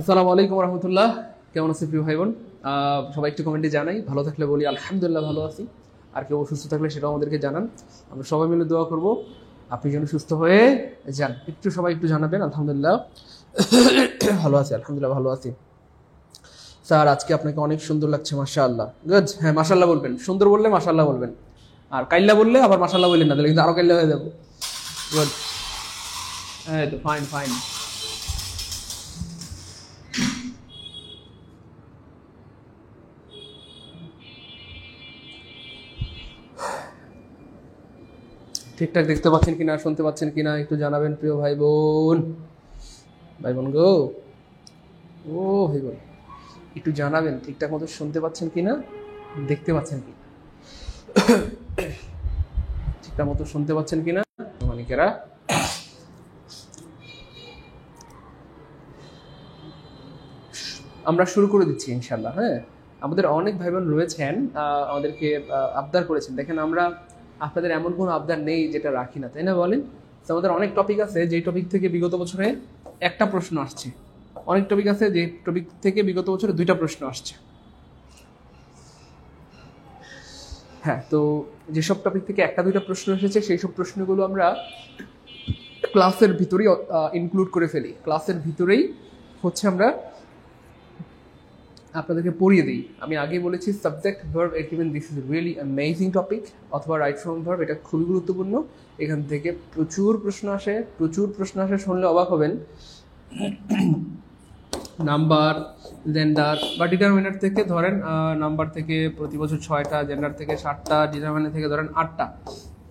আসসালামু আলাইকুম রহমতুল্লাহ। কেমন আছে প্রিয় ভাই বোন? সবাই একটু কমেন্টে জানাই, ভালো থাকলে বলি আলহামদুলিল্লাহ ভালো আছি, আর কেউ অসুস্থ থাকলে সেটাও আমাদেরকে জানান। আমরা সবাই মিলে দোয়া করব আপনি যেন সুস্থ হয়ে যান। একটু সবাই একটু জানাবেন আলহামদুলিল্লাহ ভালো আছি, আলহামদুলিল্লাহ ভালো আছি। স্যার আজকে আপনাকে অনেক সুন্দর লাগছে, মাশাআল্লাহ। গুড, হ্যাঁ মাশাআল্লাহ বলবেন, সুন্দর বললে মাশাআল্লাহ বলবেন, আর কাইল্লা বললে আবার মাশাআল্লাহ বললেন না, তাহলে কিন্তু আরো কাইল্লা হয়ে যাবো। গুড, হ্যাঁ তো ফাইন ফাইন। ঠিকঠাক দেখতে পাচ্ছেন কিনা, শুনতে পাচ্ছেন কিনা একটু জানাবেন প্রিয় ভাই বোন। ভাই বোন গো, ও ভাই বোন একটু জানাবেন ঠিকঠাক মতো শুনতে পাচ্ছেন কিনা, দেখতে পাচ্ছেন কিনা, ঠিকঠাক মতো শুনতে পাচ্ছেন কিনা মানিকেরা। আমরা শুরু করে দিচ্ছি ইনশাল্লাহ। হ্যাঁ, আমাদের অনেক ভাই বোন রয়েছেন, আমাদেরকে আবদার করেছেন। দেখেন আমরা আপনাদের এমন কোনো আবদার নেই যেটা রাখি না, তাই না বলেন? তো আমাদের অনেক টপিক আছে যেই টপিক থেকে বিগত বছরে একটা প্রশ্ন আসছে, অনেক টপিক আছে যে টপিক থেকে বিগত বছরে দুইটা প্রশ্ন আসছে। হ্যাঁ, তো যেসব টপিক থেকে একটা দুইটা প্রশ্ন এসেছে সেই সব প্রশ্নগুলো আমরা ক্লাসের ভিতরেই ইনক্লুড করে ফেলি, ক্লাসের ভিতরেই হচ্ছে আমরা আপনাদেরকে পড়িয়ে দিই। আমি আগেই বলেছি subject verb agreement, this is really amazing topic, অথবা রাইট ফ্রম ভার্ব, এটা খুবই গুরুত্বপূর্ণ। এখান থেকে প্রচুর প্রশ্ন আসে, প্রচুর প্রশ্ন আসে, শুনলে অবাক হবেন। নাম্বার, জেন্ডার বা ডিটারমিনার থেকে ধরেন, নাম্বার থেকে প্রতি বছর 6টা, জেন্ডার থেকে 7টা, ডিটারমিনার থেকে ধরেন 8টা।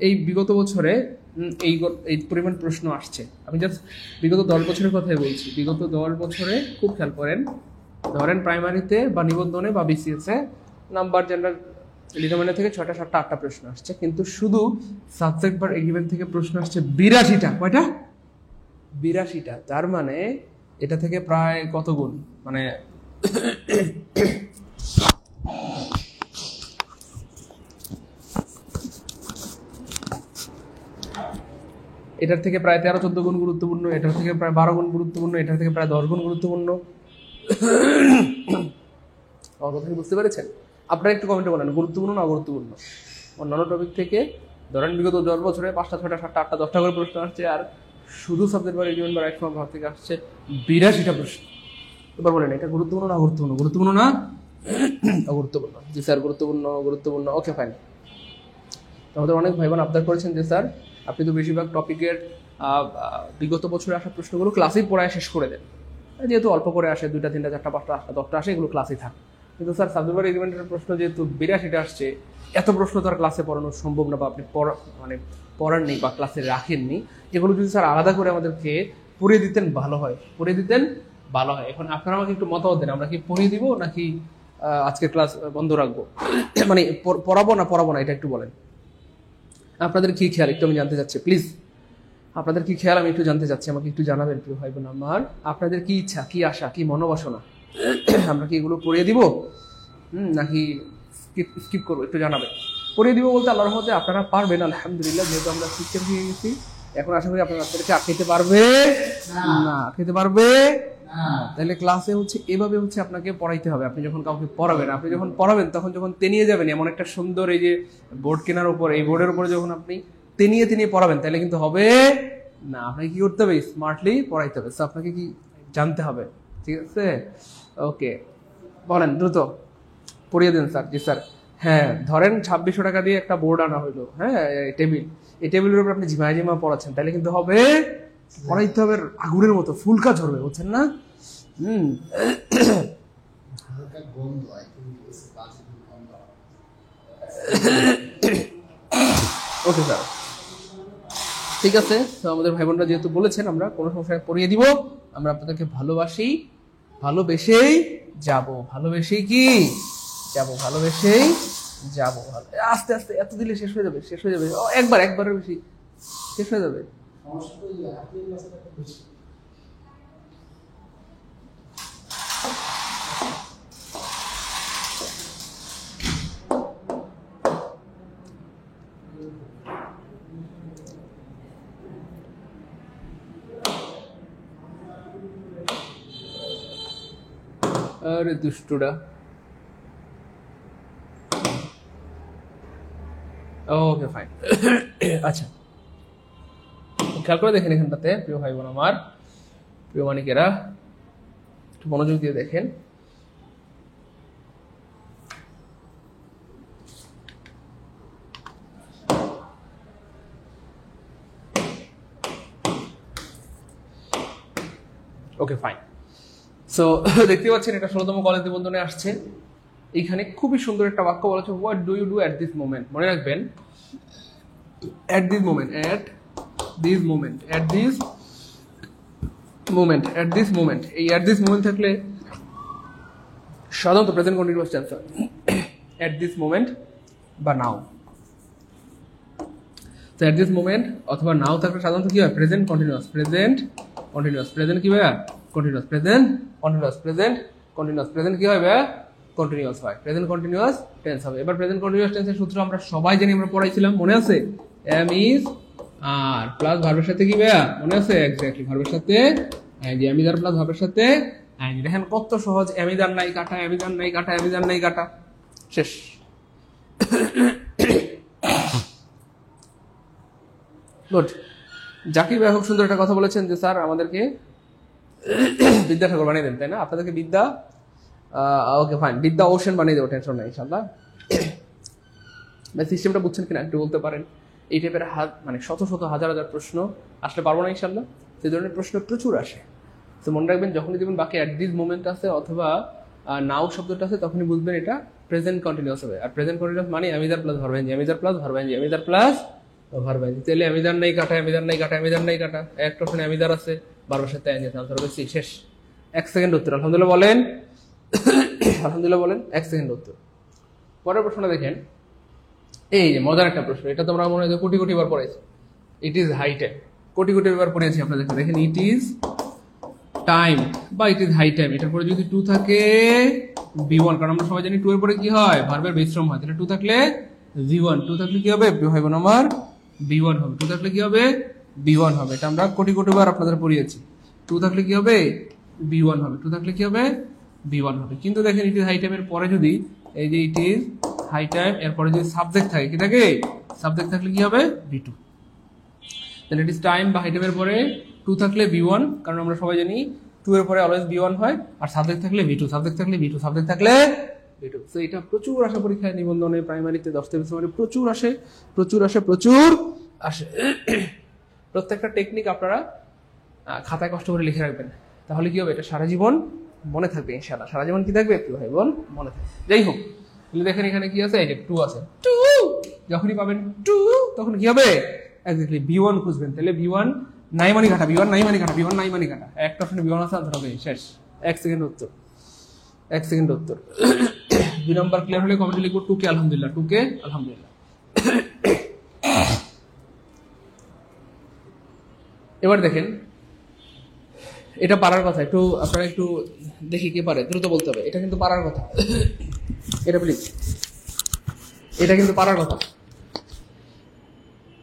এই বিগত বছরে এই এই পরিমাণ প্রশ্ন আসছে। আমি জাস্ট বিগত 10 বছরের কথাই বলছি। বিগত 10 বছরে খুব খেয়াল করেন, ধরেন প্রাইমারিতে বা নিবন্ধনে বা বিসিএসে নাম্বার, জেন্ডার, ডিটারমিনার থেকে 6টা, 7টা, 8টা প্রশ্ন আসছে, কিন্তু শুধু সাবজেক্ট বা এগ্রিমেন্ট থেকে প্রশ্ন আসছে 82টা। কয়টা? 82টা। তার মানে এটা থেকে প্রায় কত গুণ, মানে এটার থেকে প্রায় 13-14 গুণ গুরুত্বপূর্ণ, এটার থেকে প্রায় 12 গুণ গুরুত্বপূর্ণ, এটার থেকে প্রায় 10 গুণ গুরুত্বপূর্ণ। আমার কথা কি বুঝতে পেরেছেন? আপনারা একটু কমেন্টে বলেন গুরুত্বপূর্ণ না অগুরুত্বপূর্ণ। অন্যান্য টপিক থেকে ধরেন বিগত 10 বছরে 5টা, 6টা, 7টা, 8টা, 10টা করে প্রশ্ন আসছে, আর শুধু সাবজেক্ট বা এগ্রিমেন্ট বা রাইট ফ্রম ভার্ব থেকে আসছে 82টা প্রশ্ন। এবার বলেন এটা গুরুত্বপূর্ণ না অগুরুত্বপূর্ণ? গুরুত্বপূর্ণ না অগুরুত্বপূর্ণ? জি স্যার গুরুত্বপূর্ণ, গুরুত্বপূর্ণ। Okay fine. আমাদের অনেক ভাই বোন আবদার করেছেন যে স্যার আপনি তো বেশিরভাগ টপিকের বিগত বছরে আসা প্রশ্নগুলো ক্লাসেই পড়ায় শেষ করে দেন, যেহেতু অল্প করে আসে, 2টা, 3টা, 4টা, 5টা, 8টা, 10টা আসে, এগুলো ক্লাসেই থাকে। কিন্তু স্যার সাবজেক্ট এগ্রিমেন্টের প্রশ্ন যেহেতু 82টা আসছে, এত প্রশ্ন তো আর ক্লাসে পড়ানো সম্ভব না, বা আপনি মানে পড়ার নেই বা ক্লাসে রাখেননি। এগুলো যদি স্যার আলাদা করে আমাদেরকে পড়িয়ে দিতেন ভালো হয়, পড়িয়ে দিতেন ভালো হয়। এখন আপনারা আমাকে একটু মতামত দেন, আমরা কি পড়িয়ে দিব নাকি আজকে ক্লাস বন্ধ রাখবো? মানে পড়াবো না পড়াবো না, এটা একটু বলেন। আপনাদের কি খেয়াল একটু আমি জানতে চাচ্ছি, প্লিজ। আপনাদের কি খেয়াল আমি একটু জানতে চাচ্ছি, আমাকে একটু জানাবেন প্রিয় ভাই বোন আমার। আপনাদের কি ইচ্ছা, কি আশা, কি মনোবাসনা? আমরা কি এগুলো পড়িয়ে দিব নাকি স্কিপ করবো? একটু জানাবেন। পড়িয়ে দিব বলতে আল্লাহর রহমতে আপনারা পারবেন আলহামদুলিল্লাহ, যেহেতু আমরা শিক্ষা শিখে গেছি। এখন আশা করি আপনারা আপনাদেরকে আটকাইতে পারবে না, আটকাইতে পারবে না। তাহলে ক্লাসে হচ্ছে এভাবে হচ্ছে আপনাকে পড়াইতে হবে। আপনি যখন কাউকে পড়াবেন, আপনি যখন পড়াবেন তখন যখন তেনিয়ে যাবেন, এমন একটা সুন্দর এই যে বোর্ড কেনার উপর, এই বোর্ডের উপরে যখন আপনি তেনিয়ে তেনিয়ে পড়াবেন, তাহলে কিন্তু হবে না। আপনাকে কি করতে হবে? স্মার্টলি পড়াইতে হবে। তো আপনাকে কি জানতে হবে, ঠিক আছে? ওকে, বলেন দ্রুত পড়িয়ে দেন স্যার। জি স্যার। হ্যাঁ, ধরেন 2600 টাকা দিয়ে একটা বোর্ড আনা হইলো, হ্যাঁ টেবিল, এই টেবিলের উপর আপনি ঝিমায় ঝিমা পড়াচ্ছেন, তাহলে কিন্তু হবে, পড়াইতে হবে আগুনের মতো, ফুলকা ঝরবে, বুঝছেন না? ওকে স্যার, ঠিক আছে। তো আমাদের ভাই বোনরা যেহেতু বলেছেন, আমরা কোনো সমস্যায় পড়িয়ে দিব। আমরা আপনাদেরকে ভালোবাসি, ভালোবেসেই যাব, ভালোবেসেই কি যাব, ভালোবেসেই যাব। আস্তে আস্তে এত দিলে শেষ হয়ে যাবে, শেষ হয়ে যাবে। একবারের বেশি শেষ হয়ে যাবে। আরে দুষ্টুটা। Okay fine. আচ্ছা, খেয়াল করে দেখেন এখানটাতে প্রিয় ভাই বোন আমার, প্রিয় মানিকেরা, একটু মনোযোগ দিয়ে দেখেন। Okay fine. সো দেখতে পাচ্ছেন এটা 16তম কলেজ নিবন্ধনে আসছে। এইখানে খুবই সুন্দর একটা বাক্য বলা হচ্ছে, what do you do at this moment. মনে রাখবেন, at this moment, at this moment, at this moment, at this moment. এই অ্যাট দিস মোমেন্ট থাকলে সাধারণত প্রেজেন্ট কন্টিনিউয়াস টেন্স হয়, অ্যাট দিস মোমেন্ট বা নাও। তো অ্যাট দিস মোমেন্ট অথবা নাও থাকলে সাধারণত কি হয়, present continuous, present continuous, present কি ভাইয়া, continuous, present continuous, present continuous, present কি হয় ভাইয়া, কন্টিনিউয়াস হয়, প্রেজেন্ট কন্টিনিউয়াস টেন্স হবে। এবার প্রেজেন্ট কন্টিনিউয়াস টেন্সের সূত্র আমরা সবাই জানি, আমরা পড়াইছিলাম, মনে আছে? এম ইজ আর প্লাস ভার্বের সাথে কি ভাইয়া, মনে আছে? এক্স্যাক্টলি, ভার্বের সাথে ING, am is are plus ভার্বের সাথে আইএনজি। দেখেন কত সহজ, এম ইজ আর নাই কাটা, এম ইজ আর নাই কাটা, এম ইজ আর নাই কাটা, শেষ। গুড। জাকির ভাই খুব সুন্দর একটা কথা বলেছেন যে স্যার আমাদেরকে বিদ্যা ঠাকুর বানিয়ে দেন, তাই না? আপনাদেরকে বিদ্যা, ওকে ফাইন, বিদ্যা ওশান বানিয়ে দেবো, টেনশন নাই ইনশাল্লাহ। সিস্টেমটা বুঝছেন কিনা একটু বলতে পারেন? এই টাইপের মানে শত শত হাজার হাজার প্রশ্ন আসলে পারবো না ইনশাল্লাহ, সেই ধরনের প্রশ্ন প্রচুর আসে। তো মনে রাখবেন, যখনই দেখবেন বাকি অ্যাট দিস মোমেন্ট আছে অথবা নাও শব্দটা আছে, তখনই বুঝবেন এটা প্রেজেন্ট কন্টিনিউয়াস হবে। আর প্রেজেন্ট কন্টিনিউয়াস মানে am is are plus verb ing, am is are plus verb ing, am is are plus verb ing. তাহলে অ্যামিজার নাই কাটা, অ্যামিজার নাই কাটা, অ্যামিজার নাই কাটা, একটা অপশন অ্যামিজার আছে, ভার্বের সাথে আইএনজি, আনসার হবে সি, শেষ। 1 সেকেন্ড উত্তর। আলহামদুলিল্লাহ বলেন, আলহামদুলিল্লাহ বলেন। 1 সেকেন্ড উত্তর। পরের প্রশ্নটা দেখেন, এই যে মজার একটা প্রশ্ন, এটা তোমরা মনে হয় কোটি কোটি বার পড়েছি। ইট is high time, crore crore বার পড়েছি আপনাদের। দেখেন ইট ইজ টাইম বা ইট ইজ হাই টাইম, এটার পরে যদি টু থাকে বি1, কারণ আমরা সবাই জানি টু এর পরে কি হয়, ভার্বের বিশ্রম হয়, তাহলে টু থাকলে ভি1, টু থাকলে কি হবে ভাই বোন আমার, বি1 হবে, টু থাকলে কি হবে, বি1 হবে। এটা আমরা কোটি কোটি বার আপনাদের পড়িয়েছি। টু থাকলে কি হবে, বি1 হবে, টু থাকলে কি হবে, বি1 হবে। কিন্তু দেখেন ইট ইজ হাই টাইমের পরে যদি এই যে ইট ইজ হাই টাইম, এরপরে যদি সাবজেক্ট থাকে, কি থাকে, সাবজেক্ট থাকলে কি হবে, বি2। তাহলে ইট ইজ টাইম বা হাই টাইমের পরে টু থাকলে বি1, কারণ আমরা সবাই জানি টু এর পরে অলওয়েজ বি1 হয়, আর সাবজেক্ট থাকলে বি2, সাবজেক্ট থাকলে বি2, সাবজেক্ট থাকলে বি2। তো এটা প্রচুর আসে পরীক্ষায়, নিবন্ধনে, প্রাইমারিতে, 10 থেকে 20 প্রচুর আসে, প্রচুর আসে, প্রচুর আসে। প্রত্যেকটা টেকনিক আপনারা খাতায় কষ্ট করে লিখে রাখবেন, তাহলে কি হবে, এটা সারা জীবন মনে থাকবে ইনশাআল্লাহ। সারা জীবন কি থাকবে ভাই বোন, মনে থাকবে। যাই হোক, দেখেন এখানে কি আছে, এই যে টু আছে, টু যখনই পাবেন টু, তখন কি হবে, এক্স্যাক্টলি বি1 খুঁজবেন। তাহলে বি1 নাই মানি কাটা, বি1 নাই মানি কাটা, বি1 নাই মানি কাটা, একটা অপশনে বি1 আছে, আনসার হবে শেষ। 1 সেকেন্ড উত্তর, 1 সেকেন্ড উত্তর। 2 নাম্বার ক্লিয়ার হলে কমেন্টে লিখবো টুকে আলহামদুলিল্লাহ, টুকে আলহামদুলিল্লাহ। এবার দেখেন, এটা পারার কথা, একটু আপনারা একটু দেখি কে পারে, দ্রুত বলতে হবে। এটা কিন্তু পারার কথা, এটা প্লিজ, এটা কিন্তু পারার কথা,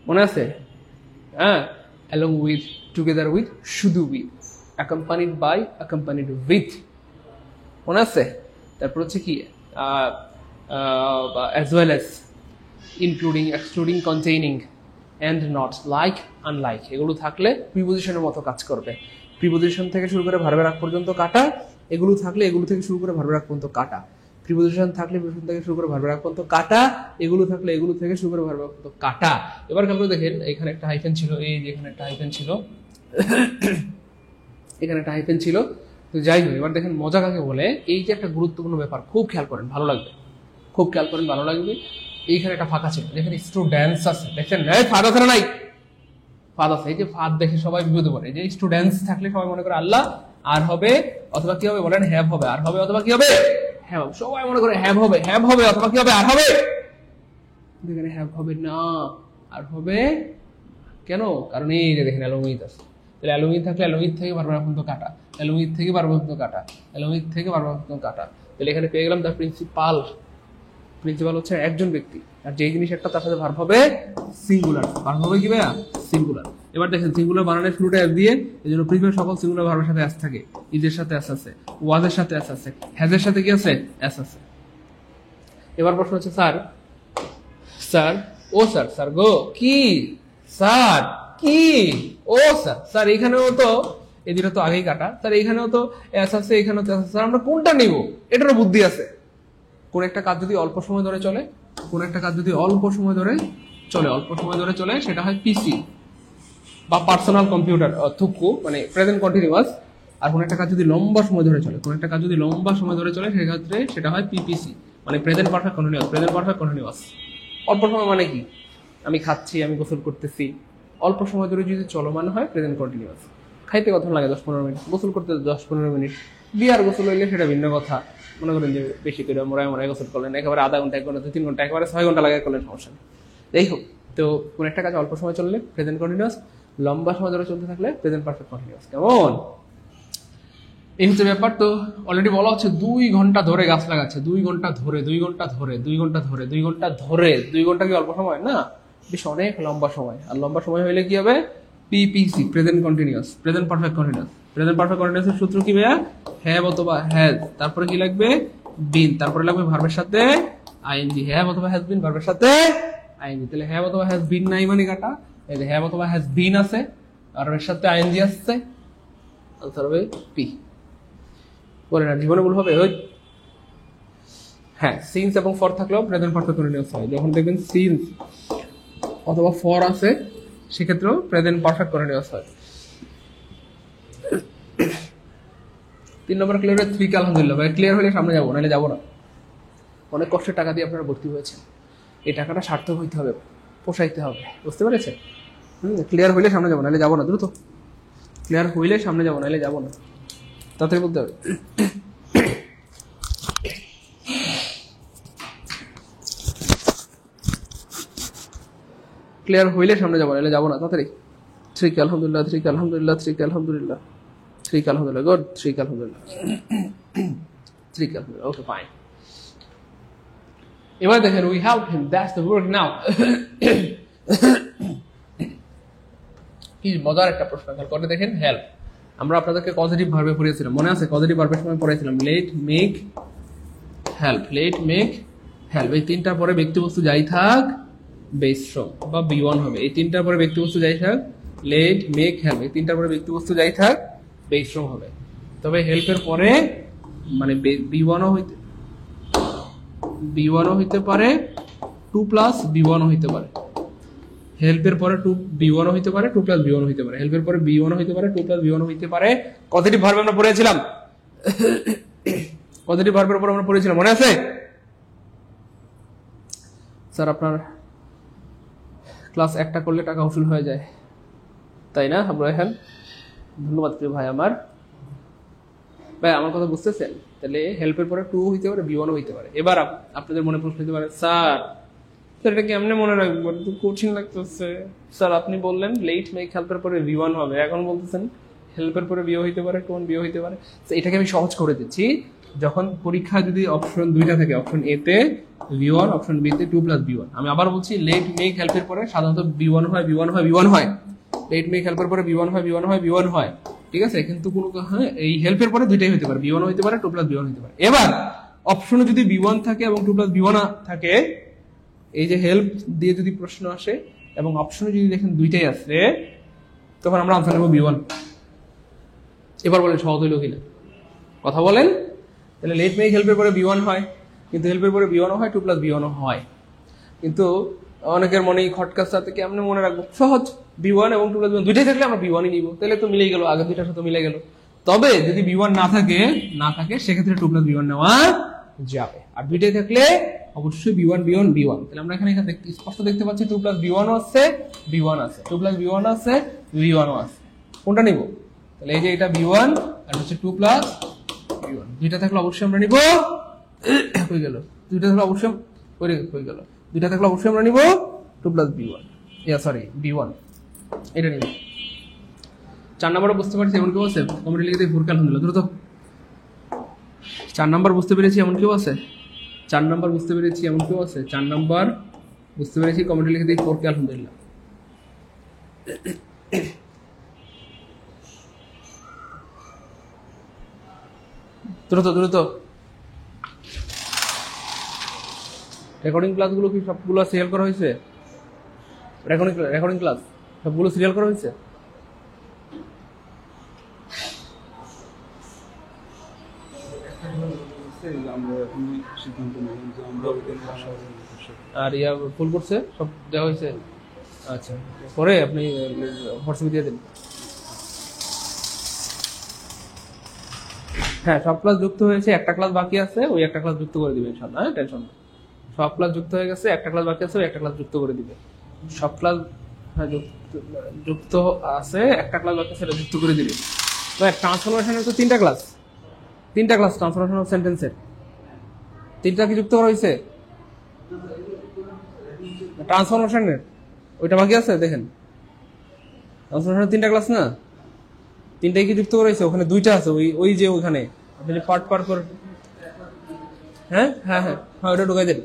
মনে আছে? হ্যাঁ, অ্যালং উইথ, টুগেদার উইথ, শুধু with, accompanied by, accompanied with, মনে আছে? তারপর হচ্ছে কি, as well as, including, excluding, containing, and not, like, unlike, এগুলো থাকলে প্রিপোজিশনের মতো কাজ করবে। প্রিপোজিশন থেকে শুরু করে ভার্বের আগ পর্যন্ত কাটা, এগুলো থাকলে এগুলো থেকে শুরু করে ভার্বের আগ পর্যন্ত কাটা। প্রিপোজিশন থাকলে প্রিপোজিশন থেকে শুরু করে ভার্বের আগ পর্যন্ত কাটা, এগুলো থাকলে এগুলো থেকে শুরু করে ভার্বের আগ পর্যন্ত কাটা। এবার আপনারা দেখেন, এখানে একটা হাইফেন ছিল, এই যে এখানে একটা হাইফেন ছিল, এখানে একটা হাইফেন ছিল। তো যাই হোক, এবার দেখেন মজা কাকে বলে, এই যে একটা গুরুত্বপূর্ণ ব্যাপার, খুব খেয়াল করেন, ভালো লাগবে, খুব খেয়াল করেন, ভালো লাগবে। এইখানে একটা ফাঁকা ছিল, দেখেন স্টুডেন্টস আছে, দেখছেন ফাঁদ আছে না নাই, ফাঁদ আছে। এই যে ফাঁদ দেখে সবাই বিপদে পড়ে, যে স্টুডেন্টস থাকলে সবাই মনে করে আল্লাহ আর হবে অথবা কি হবে, বলেন হ্যাভ হবে, আর হবে অথবা কি হবে, হ্যাভ হবে। সবাই মনে করে হ্যাভ হবে, হ্যাভ হবে অথবা কি হবে, আর হবে। এখানে হ্যাভ হবে না, আর হবে কেন, কারণ এই যে দেখেন অ্যালং-উইথ আছে। তাহলে অ্যালং-উইথ থাকলে অ্যালং-উইথ থেকে ভার্বের আগ পর্যন্ত কাটা, অ্যালং-উইথ থেকে ভার্বের আগ পর্যন্ত কাটা, অ্যালং-উইথ থেকে ভার্বের আগ পর্যন্ত কাটা। তাহলে এখানে পেয়ে গেলাম দ্য প্রিন্সিপাল। প্রিন্সিপাল হচ্ছে একজন ব্যক্তি, আর যেই জিনিস একটা তার সাথে ভার্ব হবে সিঙ্গুলার, ভার্ব হবে কি ভাইয়া, সিঙ্গুলার। এবার দেখেন সিঙ্গুলার বানানের শুরুটা এস দিয়ে, এই জন্য পৃথিবীর সকল সিঙ্গুলার ভার্বের সাথে এস থাকে। ইজের সাথে এস আছে, ওয়াজের সাথে এস আছে, হ্যাজের সাথে কি আছে? এস আছে। এবার প্রশ্ন হচ্ছে স্যার, স্যার ও স্যার, স্যার গো কি, স্যার কি, ও স্যার, স্যার এখানেও তো এই দুটো তো আগেই কাটা, স্যার এখানেও তো এস আছে, এখানেও তো এস আছে, স্যার আমরা কোনটা নিব? এটারও বুদ্ধি আছে। কোন একটা কাজ যদি অল্প সময় ধরে চলে, কোন একটা কাজ যদি অল্প সময় ধরে চলে, অল্প সময় ধরে চলে, সেটা হয় পিসি বা পার্সোনাল কম্পিউটার থুকু, মানে প্রেজেন্ট কন্টিনিউয়াস। আর কোন একটা কাজ যদি লম্বা সময় ধরে চলে, কোন একটা কাজ যদি লম্বা সময় ধরে চলে, সেক্ষেত্রে সেটা হয় পিপিসি, মানে present perfect continuous. Present perfect continuous. অল্প সময় মানে কি? আমি খাচ্ছি, আমি গোসল করতেছি, অল্প সময় ধরে যদি চলমান হয় প্রেজেন্ট কন্টিনিউয়াস। খাইতে কতক্ষণ লাগে? 10-15 মিনিট। গোসল করতে 10-15 মিনিট। বিয়ার গোসল হইলে সেটা ভিন্ন কথা। মনে করেন যে বেশি করে মোড়ায় গোসল করলেন, একেবারে আধা ঘন্টা, 1 ঘন্টা, 2-3 ঘন্টা, একেবারে 6 ঘন্টা লাগে করলেন, সমস্যা নেই। যাই হোক, তো কোন একটা কাজ অল্প সময় চললে প্রেজেন্ট কন্টিনিউয়াস, লম্বা সময় ধরে চলতে থাকলে প্রেজেন্ট পারফেক্ট কন্টিনিউয়াস। কেমন? এই হচ্ছে ব্যাপার। তো অলরেডি বলা হচ্ছে 2 ঘন্টা ধরে গাছ লাগাচ্ছে, 2 ঘন্টা ধরে, 2 ঘন্টা ধরে, 2 ঘন্টা ধরে, 2 ঘন্টা ধরে। 2 ঘন্টা কি অল্প সময় না? বেশ অনেক লম্বা সময়। আর লম্বা সময় হইলে কি হবে? PPC, present continuous, present perfect continuous. Present perfect কন্টিনিউয়াসের সূত্র কি ভাইয়া? হ্যাভ অথবা হ্যাজ, তারপরে কি লাগবে? বিন, তারপরে লাগবে ভার্বের সাথে আইএনজি। হ্যাভ অথবা হ্যাজ বিন, ভার্বের সাথে আইএনজি। তাহলে হ্যাভ অথবা হ্যাজ বিন নাই মানে কাটা। এই যে হ্যাভ অথবা হ্যাজ বিন আছে, ভার্বের সাথে আইএনজি আসছে, আনসার হবে পি। বলে না জীবনে ভুল হবে? ওই হ্যাঁ, সিন্স এবং ফর থাকলেও প্রেজেন্ট পারফেক্ট কন্টিনিউয়াস হয়। যখন দেখবেন সিন্স অথবা ফর আছে, সেক্ষেত্রেও প্রেজেন্ট পারফেক্ট কন্টিনিউয়াস হয়। 3 নম্বর ক্লিয়ার হয়ে 3 কে আলহামদুলিল্লাহ। ভাই ক্লিয়ার হলে সামনে যাবো, নাহলে যাবো না। অনেক কষ্টের টাকা দিয়ে আপনারা ভর্তি হয়েছেন, এই টাকাটা সার্থক হইতে হবে, পোষাইতে হবে, বুঝতে পেরেছেন? ক্লিয়ার হইলে সামনে যাবো, নাহলে যাবো না। দ্রুত ক্লিয়ার হইলে সামনে যাবো, নাহলে যাবো না। তাড়াতাড়ি বলতে হবে। ক্লিয়ার হইলে সামনে যাবো, নাহলে যাবো না। তাড়াতাড়ি। 3 কে আলহামদুলিল্লাহ, 3 কে আলহামদুলিল্লাহ, 3 কে আলহামদুলিল্লাহ, 3 কে আলহামদুলিল্লাহ। গুড, 3 কে আলহামদুলিল্লাহ, 3 কে আলহামদুলিল্লাহ। Okay fine. এবার দেখেন, we help him, that's the work নাও। কি মজার একটা প্রশ্ন। করে দেখেন, হেল্প আমরা আপনাদেরকে পজিটিভ ভার্বে পড়িয়েছিলাম, মনে আছে? পজিটিভ ভার্বের সময় পড়াইছিলাম let, make, help. Let, make, help, এই তিনটার পরে ব্যক্তিবস্তু যাই থাক বেস ফ্রম বা বি1 হবে। এই তিনটার পরে ব্যক্তিবস্তু যাই থাক, লেট, মেক, হেল্প, এই তিনটার পরে ব্যক্তিবস্তু যাই থাক বেস ফ্রম হবে। তবে হেল্পের পরে মানে বি1ও হইতে পারে, 2+B1ও হইতে পারে। হেল্পের পরে 2B1ও হইতে পারে, 2+B1ও হইতে পারে। হেল্পের পরে B1ও হইতে পারে, 2+B1ও হইতে পারে। পজিটিভ ভার্ব আমরা পড়েছিলাম, পজিটিভ ভার্বের উপর আমরা পড়েছিলাম, মনে আছে? স্যার আপনার ক্লাস একটা করলে টাকা উসুল হয়ে যায়, তাই না? আমরা এখন ধন্যবাদ প্রিয় ভাই আমার। ভাই আমার কথা বুঝতেছেন? তাহলে হেল্পের পরে 2 হইতে পারে, B1ও হইতে পারে। এবার আপনাদের মনে প্রশ্ন হইতে পারে, স্যার এটা কেমনে মনে রাখবো, একটু কঠিন লাগতেছে। স্যার আপনি বললেন লেট, মেক, হেল্পের পরে B1 হবে, এখন বলতেছেন হেল্পের পরে বিও হইতে পারে, 2B হইতে পারে। এটাকে আমি সহজ করে দিচ্ছি। যখন পরীক্ষা যদি অপশন 2টা থাকে, অপশন এ তে B1, অপশন বি তে 2+B1। আমি আবার বলছি, লেট, মেক, হেল্পের পরে সাধারণত B1 হয়, B1 হয়, B1 হয়। লেট, মেক, হেল্পের পরে B1 হয়, B1 হয়, B1 হয়, ঠিক আছে? কিন্তু কোনো এই হেল্পের পরে দুইটাই হইতে পারে, B1 হইতে পারে, 2+B1 হইতে পারে। এবার অপশনে যদি B1 থাকে এবং 2+B1 থাকে, এই যে হেল্প দিয়ে যদি প্রশ্ন আসে এবং অপশনে যদি দেখেন দুইটাই আছে, তখন আমরা আনসার নেব B1। এবার বলেন সহজ হইল কিনা, কথা বলেন। তাহলে লেট, মেক, হেল্পের পরে B1 হয়, কিন্তু হেল্পের পরে B1ও হয়, 2+B1ও হয়। কিন্তু অনেকের মনে খটকার সাথে কেমনে মনে রাখবো? সহজ, B1 এবং 2+B1 দুইটাই থাকলে আমরা B1ই নিব, তাহলে তো মিলেই গেল, আগে দুইটার সাথে মিলে গেল। তবে যদি B1 না থাকে সেক্ষেত্রে 2+B1 নেওয়া যাবে। আর দুইটাই থাকলে অবশ্যই B1, B1, B1। তাহলে আমরা এখানে স্পষ্ট দেখতে পাচ্ছি 2+B1 আছে, B1 আছে, 2+B1 আছে, B1ও আছে। কোনটা নিব? তাহলে এই যে এটা B1 আর হচ্ছে 2+B1, দুইটা থাকলে অবশ্যই আমরা নিব, হয়ে গেল। দুইটা থাকলে অবশ্যই হয়ে গেল, দুইটা থাকলে অবশ্যই আমরা নিব 2+B1, B1, এটা নিব। 4 নম্বরে বুঝতে পারছি এমন কেউ আছে? কমেন্টে লিখে দিই ফুরকে আলহামদুলিল্লাহ, দ্রুত। 4 নম্বর বুঝতে পেরেছি এমন কেউ আছে? 4 নম্বর বুঝতে পেরেছি এমন কেউ আছে? 4 নম্বর বুঝতে পেরেছি, কমেন্টে লিখে দিই ফুরকে আলহামদুলিল্লাহ। দ্রুত দ্রুত। রেকর্ডিং ক্লাসগুলো কি সবগুলো সিরিয়াল করা হয়েছে? রেকর্ডিং ক্লাস সবগুলো সিরিয়াল করা হয়েছে? আর ইয়া ফুল করছে সব দেওয়া হয়েছে? আচ্ছা, পরে আপনি হোয়াটসঅ্যাপে দিয়ে দিন। হ্যাঁ, সব ক্লাস যুক্ত হয়েছে, একটা ক্লাস বাকি আছে, ওই একটা ক্লাস যুক্ত করে দিবে ইনশাআল্লাহ। হ্যাঁ, টেনশন না। সব ক্লাস যুক্ত হয়ে গেছে, একটা ক্লাস বাকি আছে, ওই একটা ক্লাস যুক্ত করে দিবে। সব ক্লাস হ্যাঁ যুক্ত আছে, একটা ক্লাস বাকি আছে, সেটা যুক্ত করে দিবে। তো ট্রান্সফরমেশনের তো তিনটা ক্লাস ট্রান্সফরমেশন অফ সেন্টেন্সের তিনটা কি যুক্ত করা হয়েছে? ট্রান্সফরমেশনের ওইটা বাকি আছে, দেখেন। ট্রান্সফরমেশনের তিনটা ক্লাস না, তিনটাই কি যুক্ত করা হয়েছে? ওখানে দুইটা আছে, ওই যে ওখানে আপনি পার্ট করে। হ্যাঁ হ্যাঁ হ্যাঁ হ্যাঁ, ওটা ঢুকাই দেন।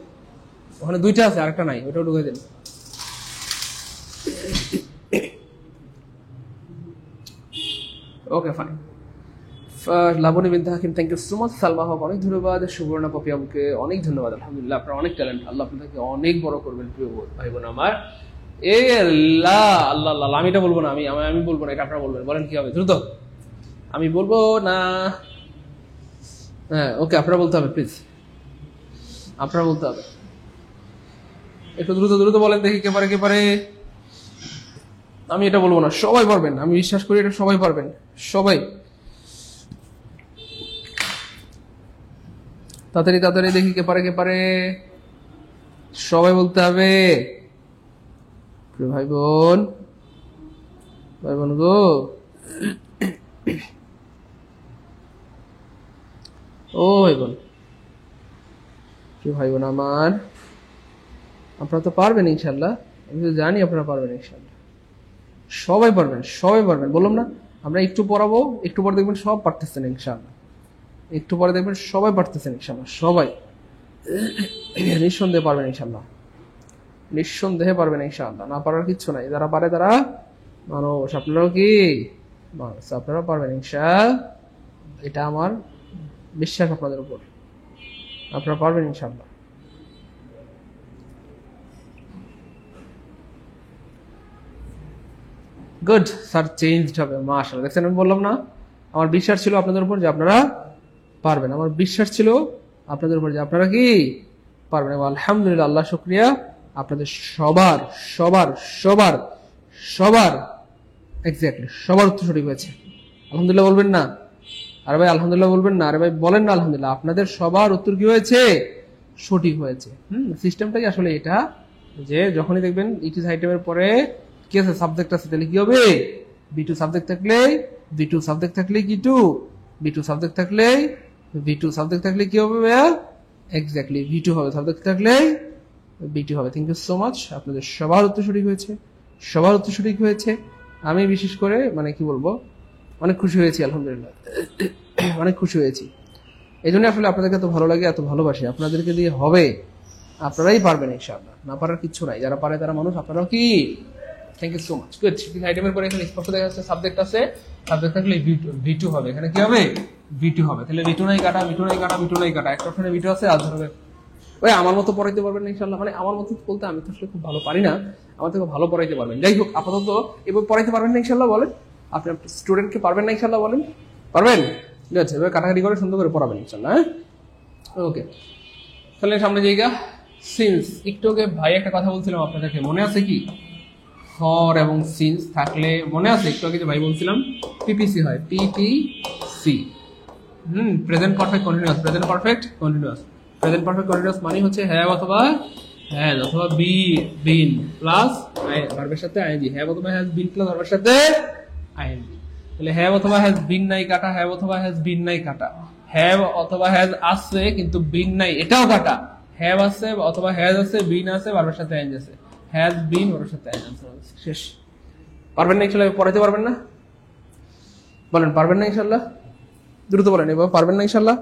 ওখানে দুইটা আছে, আরেকটা নাই, ওটাও ঢুকাই দেন। ওকে, fine. Labani Binte Hakim, thank you so much. Salma Haque, অনেক ধন্যবাদ। সুবর্ণা পপি আপুকে অনেক ধন্যবাদ। আলহামদুলিল্লাহ, আপনার অনেক ট্যালেন্ট। আল্লাহ আপনাকে অনেক বড় করবেন প্রিয় ভাই বোন আমার। আল্লাহ আল্লাহ আল্লাহ, আমি এটা বলবো না, আমি বলবো না, এটা আপনারা বলবেন। বলেন কি হবে? দ্রুত। আমি বলবো না। হ্যাঁ, ওকে, আপনারা বলতে হবে প্লিজ, আপনারা বলতে হবে। একটু দ্রুত দ্রুত বলেন দেখি, কে পারে। আমি এটা বলবো না, সবাই পারবেন, আমি বিশ্বাস করি এটা সবাই পারবেন, সবাই। তাড়াতাড়ি তাড়াতাড়ি দেখি কে পারে। সবাই বলতে হবে ভাই বোন গো। ও ভাই বোন, ভাই বোন আমার, আপনারা তো পারবেন ইনশাল্লাহ। আমি তো জানি আপনারা পারবেন ইনশাল্লাহ, সবাই পারবেন। বললাম না, আমরা একটু পড়াবো, একটু পরে দেখবেন সব পারতেছেন ইনশাল্লাহ। একটু পরে দেখবেন সবাই পারতেছেন ইনশাল্লাহ, সবাই নিঃসন্দেহে পারবেন ইনশাল্লাহ, নিঃসন্দেহে পারবেন ইনশাআল্লাহ। না পারার কিচ্ছু নাই, যারা পারে তারা মানুষ। আপনারাও কি মানুষ? আপনারা পারবেন ইনশাআল্লাহ, এটা আমার বিশ্বাস আপনাদের উপর। আপনারা পারবেন ইনশাআল্লাহ। গুড স্যার, চেঞ্জ হবে মাশাআল্লাহ। দেখছেন, আমি বললাম না, আমার বিশ্বাস ছিল আপনাদের উপর যে আপনারা পারবেন। আমার বিশ্বাস ছিল আপনাদের উপর যে আপনারা কি পারবেন। আলহামদুলিল্লাহ, আল্লাহ শুকরিয়া, আপনাদের সবার সবার সবার সবার এক্স্যাক্টলি সবার উত্তর সঠিক হয়েছে। আলহামদুলিল্লাহ বলবেন না? আরে ভাই আলহামদুলিল্লাহ বলবেন না? আরে ভাই বলেন না আলহামদুলিল্লাহ। আপনাদের সবার উত্তর কি হয়েছে? সঠিক হয়েছে। সিস্টেমটাই আসলে এটা, যে যখনই দেখবেন ইটিস আইটেমের পরে কি আছে, সাবজেক্ট আছে, তাহলে কি হবে? বি2 সাবজেক্ট থাকলে বি2 সাবজেক্ট থাকলে কি টু, বি2 সাবজেক্ট থাকলে বি2 সাবজেক্ট থাকলে কি হবে ভাইয়া? এক্স্যাক্টলি বি2 হবে, সাবজেক্ট থাকলে বি2 হবে। থ্যাংক ইউ সো মাচ, আপনাদের সবার উত্তর সঠিক হয়েছে। আমি বিশেষ করে মানে কি বলবো, অনেক খুশি হয়েছি আলহামদুলিল্লাহ, অনেক খুশি হয়েছি। এই জন্য আসলে আপনাদেরকে এত ভালো লাগে, এত ভালোবাসি। আপনাদেরকে দিয়ে হবে, আপনারাই পারবেন ইনশাআল্লাহ, না পারার কিচ্ছু নাই। যারা পারে তারা মানুষ, আপনারাও কি। Thank you so much. Good. আইটেমের পরে এখানে স্পষ্ট দেখা যাচ্ছে সাবজেক্ট আছে, সাবজেক্ট থাকলে ভি2 হবে। এখানে কি হবে? ভি2 হবে। তাহলে ভি2 নাই কাটা। একটা অপশনে ভি2 আছে, আজ ধরবে ওই আমার মতো পড়াইতে পারবেন না ইনশাআল্লাহ। মানে আমার মতো বলতে আমি তো আসলে খুব ভালো পারি না, আমার থেকে ভালো পড়াইতে পারবেন। যাই হোক, আপাতত এবার পড়াইতে পারবেন না ইনশাআল্লাহ বলেন? আপনি স্টুডেন্টকে পারবেন না ইনশাআল্লাহ বলেন? পারবেন? ঠিক আছে, এবার কাটাকাটি করে সুন্দর করে পড়াবেন ইনশাআল্লাহ। হ্যাঁ, ওকে। তাহলে সামনে জায়গা সিন্স। একটু আগে ভাই একটা কথা বলছিলাম আপনাদেরকে, মনে আছে কি? ফর এবং সিন্স থাকলে মনে আছে? একটু আগে যে ভাই বলছিলাম পিপিসি হয়, PPC. Present perfect continuous. Present perfect continuous মানে হচ্ছে হ্যাভ অথবা হ্যাজ অথবা বিন প্লাস ভার্বের সাথে আইএনজি। হ্যাভ অথবা হ্যাজ বিন প্লাস ভার্বের সাথে আইএনজি। তাহলে হ্যাভ অথবা হ্যাজ বিন নাই কাটা, হ্যাভ অথবা হ্যাজ বিন নাই কাটা। হ্যাভ অথবা হ্যাজ আছে কিন্তু বিন নাই, এটাও কাটা। হ্যাভ আছে অথবা হ্যাজ আছে, বিন আছে, ভার্বের সাথে আইএনজি আছে। হ্যাজ বিন ভার্বের সাথে আইএনজি। শেষ। পারবেন না ইনশাআল্লাহ? পড়াইতে পারবেন না? বলেন পারবেন না ইনশাআল্লাহ? দ্রুত বলেন, এবার পারবেন না ইনশাআল্লাহ?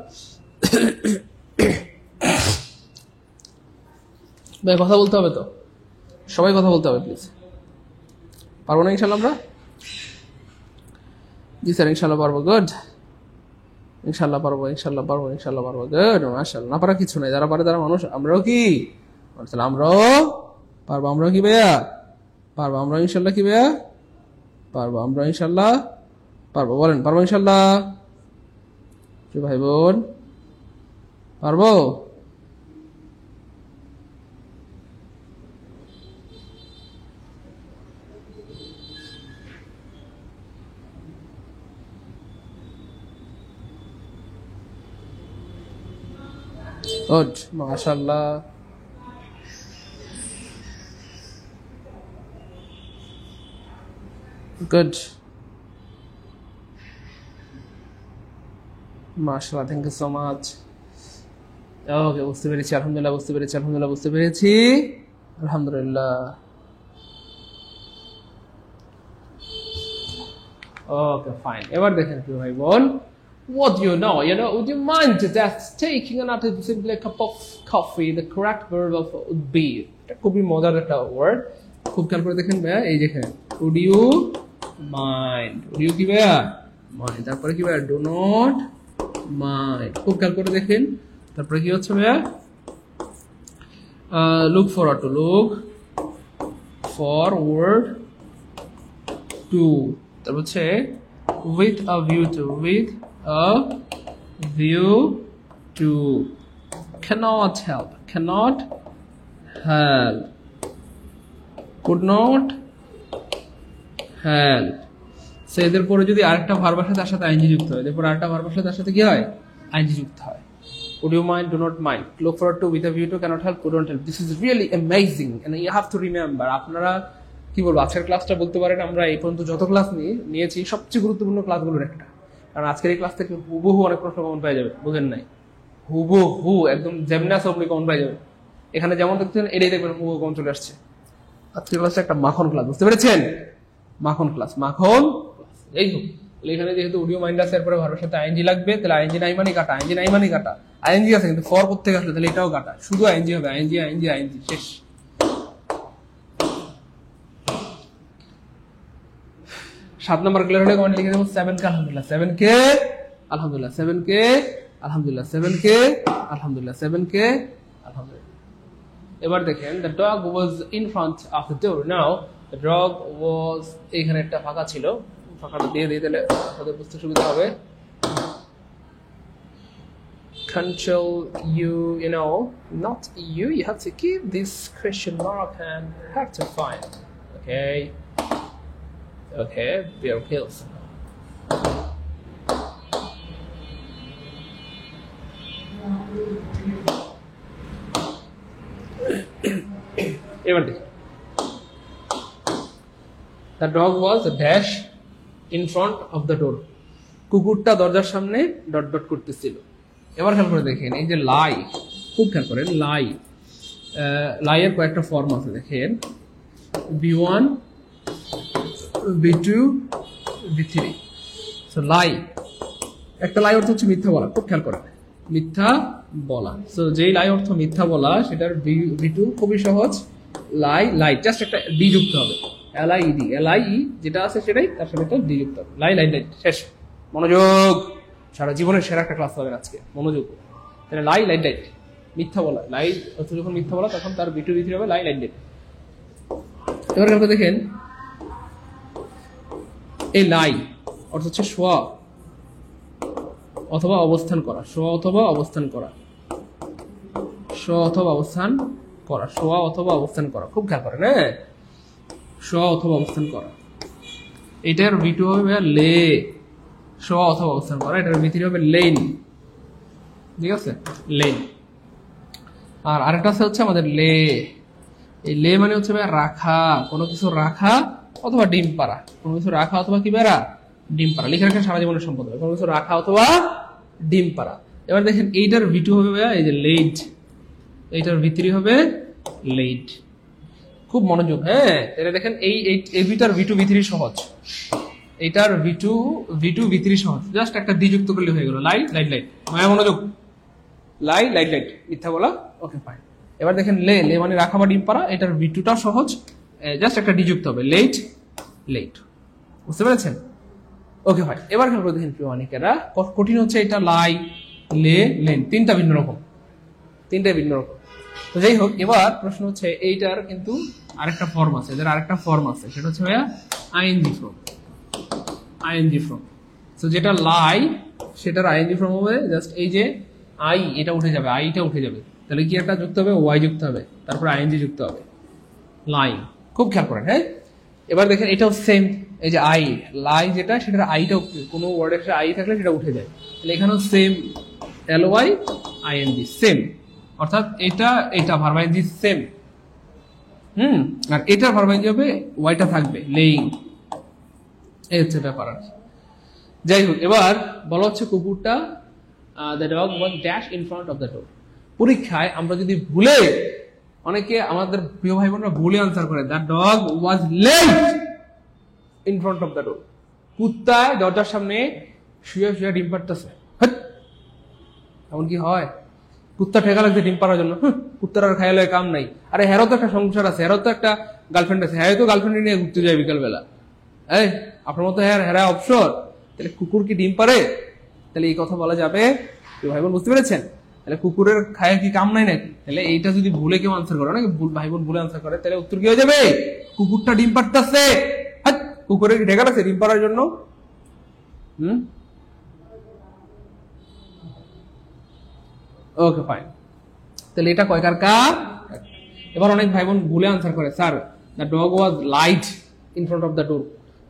ভাই কথা বলতে হবে তো, সবাই কথা বলতে হবে প্লিজ। পারবো না ইনশাল্লাহ আমরা? জি স্যার ইনশাল্লাহ পারবো। গুড, ইনশাল্লাহ পারবো, ইনশাল্লাহ পারবো, ইনশাল্লাহ পারবো। গুড, মাশাআল্লাহ। না পারা কিছু নাই, যারা পারে তারা মানুষ। আমরাও কি আমরাও পারবো? আমরাও কি ভাইয়া পারবো? আমরা ইনশাল্লাহ কি ভাইয়া পারবো? আমরা ইনশাল্লাহ পারবো। বলেন পারবো ইনশাল্লাহ? ভাই বোন পারবো? গুড, মাশাআল্লাহ। গুড, মাশাআল্লাহ, থ্যাংক ইউ সো মাচ। ওকে, বুঝতে পেরেছি, আলহামদুলিল্লাহ বুঝতে পেরেছি, আলহামদুলিল্লাহ বুঝতে পেরেছি, আলহামদুলিল্লাহ। ওকে ফাইন, এবার দেখেন কি ভাই বোন, what do you know, would you mind that taking another simply a cup of coffee, the correct verb of would be, এটা খুবই মজার একটা ওয়ার্ড, খুব খেয়াল করে দেখেন ভাইয়া। এই দেখেন, would you mind, would you কি ভাইয়া mind, তারপরে কি ভাইয়া do not mind, খুব খেয়াল করে দেখেন। তারপরে কি হচ্ছে ভাইয়া, look forward to, look forward to, তারপর হচ্ছে with a view to, with a view to, cannot help, cannot help, could not help। So এদের পরে যদি আরেকটা ভার্ব আসে তার সাথে আইএনজি যুক্ত হয়, এরপর আরেকটা ভার্ব আসলে তার সাথে কি হয়, আইএনজি যুক্ত হয়। would you mind, do not mind, look forward to, with a view to, cannot help, could not help। this is really amazing and you have to remember। আপনারা কি বলবো, আজকের ক্লাসটা বলতে পারেন আমরা এই পর্যন্ত যত ক্লাস নিয়েছি সবচেয়ে গুরুত্বপূর্ণ ক্লাসগুলোর একটা, কারণ আজকের এই ক্লাস থেকে হুবহু অনেক প্রশ্ন কমন পেয়ে যাবে, বুঝেন নাই? হুবহু একদম যেমন আছে অমনি কমন পেয়ে যাবে। এখানে যেমন দেখছেন এটাই দেখবেন হুবহু কমন চলে আসছে। আজকের ক্লাসটা একটা মাখন ক্লাস, বুঝতে পেরেছেন? মাখন ক্লাস, মাখন ক্লাস। এই হোক, এখানে যেহেতু অডিও মাইন্ড আছে, এরপরে ভার্বের সাথে আইএনজি লাগবে, তাহলে আইএনজি নাই মানে কাটা, আইএনজি নাই মানে কাটা। আইএনজি আছে কিন্তু ফর করতে আসলে তাহলে এটাও কাটা, শুধু আইএনজি হবে, আইএনজি আইএনজি আইএনজি, শেষ। 7 নম্বর ক্লিয়ার হলে কমেন্ট লিখে দেবো 7 কে আলহামদুলিল্লাহ, 7 কে আলহামদুলিল্লাহ, 7 কে আলহামদুলিল্লাহ, 7 কে আলহামদুলিল্লাহ, 7 কে আলহামদুলিল্লাহ। এবার দেখেন, the dog was in front of the door, now the dog was, এখানে একটা ফাঁকা ছিল, ফাঁকাটা দিয়ে দিলে আপনাদের বুঝতে সুবিধা হবে। Control you know, not you have to keep this question mark and have to find, okay, bear pills। এবার দেখুন, the dog was a dash in front of the door, কুকুরটা দরজার সামনে ডট ডট করতেছিল। এবার খেয়াল করে দেখেন, এই যে লাই, খুব খেয়াল করেন, লাই, লাইয়ের কয়েকটা ফর্ম আছে দেখেন, B1 B2 B3। সো লাই, একটা লাই অর্থ হচ্ছে মিথ্যা বলা, খুব খেয়াল করেন, মিথ্যা বলা। সো যেই লাই অর্থ মিথ্যা বলা, সেটার B2 খুবই সহজ, লাই, লাই জাস্ট একটা ডি যুক্ত হবে, LIED, LIE যেটা আছে সেটাই, তার সাথে একটা ডি যুক্ত হবে, লাই, লাই, লাই, শেষ। মনোযোগ, সারা জীবনের সেরা একটা ক্লাস পাবেন আজকে, মনোযোগ। তাহলে লাই, লাইট, লাইট, মিথ্যা বলা, লাই অর্থ যখন মিথ্যা বলা তখন তার B2 B3 হবে লাই, লাইট, লাইট। এবার খেয়াল করে দেখেন, এই লাই অর্থ হচ্ছে শোয়া অথবা অবস্থান করা, শোয়া অথবা অবস্থান করা, শোয়া অথবা অবস্থান করা, শোয়া অথবা অবস্থান করা, খুব খেয়াল করেন, হ্যাঁ, শোয়া অথবা অবস্থান করা। এটার B2 হবে লে, শোয়া অথবা অবস্থান করা, এটার B3 হবে লেন, ঠিক আছে, লেন। আর আরেকটা আছে হচ্ছে আমাদের লে, এই লে মানে হচ্ছে রাখা, কোনো কিছু রাখা অথবা ডিম পাড়া, কোনো কিছু রাখা অথবা কি বেড়া, ডিম পাড়া। লিখে রাখেন, সারা জীবনের সম্পদ হবে, কোনো কিছু রাখা অথবা ডিম পাড়া। এবার দেখেন, এইটার B2 হবে এই যে লেট, এইটার B3 হবে লেট। খুব মনোযোগ, হ্যাঁ। এটা দেখেন, এই দুইটার B2 B3 সহজ, এইটার V2 V3 সহজ, জাস্ট একটা ডি যুক্ত করলে হয়ে গেল, লাই, লাইট, লাইট। মায়া মনোযোগ, লাই, লাইট, লাইট, মিথ্যা বলা, ওকে ফাইন। এবার দেখেন, লে, লে মানে রাখা বা ডিম পাড়া, এটার B2টাও সহজ, জাস্ট একটা ডি যুক্ত হবে, লেট, লেট। বুঝতে পেরেছেন? ওকে ভাই, এবার খেয়াল করে দেখেন প্রিয় অনেকেরা, কঠিন হচ্ছে এটা লাই, লে, লেন, তিনটা ভিন্ন রকম। তো যাই হোক, এবার প্রশ্ন হচ্ছে এইটার কিন্তু আরেকটা ফর্ম আছে, এদের আরেকটা ফর্ম আছে, সেটা হচ্ছে ভাইয়া আইএনজি ফর্ম। তো যেটা লাই সেটার আইএনজি ফর্ম হবে জাস্ট এই যে আই, এটা উঠে যাবে, আইটা উঠে যাবে, তাহলে কি একটা যুক্ত হবে, ওয়াই যুক্ত হবে, তারপর আইএনজি যুক্ত হবে, লাইন। খুব খেয়াল করেন। হ্যাঁ, এবার দেখেন এটাও সেম, এই যে আই, লাই যেটা, সেটার আইটাও, কোনো ওয়ার্ডের আই থাকলে সেটা উঠে যায়, তাহলে এখানেও same, L Y ING same, অর্থাৎ এটা ভার্ব আইএনজি সেম। আর এটা ভার্ব আইএনজি হবে, ওয়াইটা থাকবে, লেইং। এই হচ্ছে ব্যাপার আর কি। যাই হোক, এবার বলা হচ্ছে কুকুরটা, the dog was dash in front of the ডোর। পরীক্ষায় আমরা যদি ভুলে, অনেকে আমাদের প্রিয় ভাই বোনরা ভুলে আনসার করে, the dog was let in front of the door. কুত্তায় দরজার সামনে শুয়ে শুয়ে ডিম পাড়তেছে। এমন কি হয়? কুত্তা ঠেকা লাগছে ডিম পাড়ার জন্য, কুত্তার আর খাইলে কাম নাই। আরে হেরো তো একটা সংসার আছে, হেরো তো একটা গার্লফ্রেন্ড আছে, হ্যাঁ তো গার্লফ্রেন্ড নিয়ে ঘুরতে যায় বিকালবেলা। এই আপনার মতো হেরা অবসর, তাহলে কুকুর কি ডিম পারে? তাহলে এই কথা বলা যাবে? ভাই বোন বুঝতে পেরেছেন? তাহলে কুকুরের খায় কি কাম নাই নাকি? তাহলে এইটা যদি ভুলে কেউ আনসার করে, নাকি ভাই বোন ভুলে আনসার করে, তাহলে উত্তর কি হয়ে যাবে? কুকুরটা ডিম পাড়তেছে। কুকুরের কি ঢেকা আছে ডিম পাড়ার জন্য? ওকে ফাইন, তাহলে এটা কয়কার কার? এবার অনেক ভাই বোন ভুলে আনসার করে, sir the dog was light in front of the door.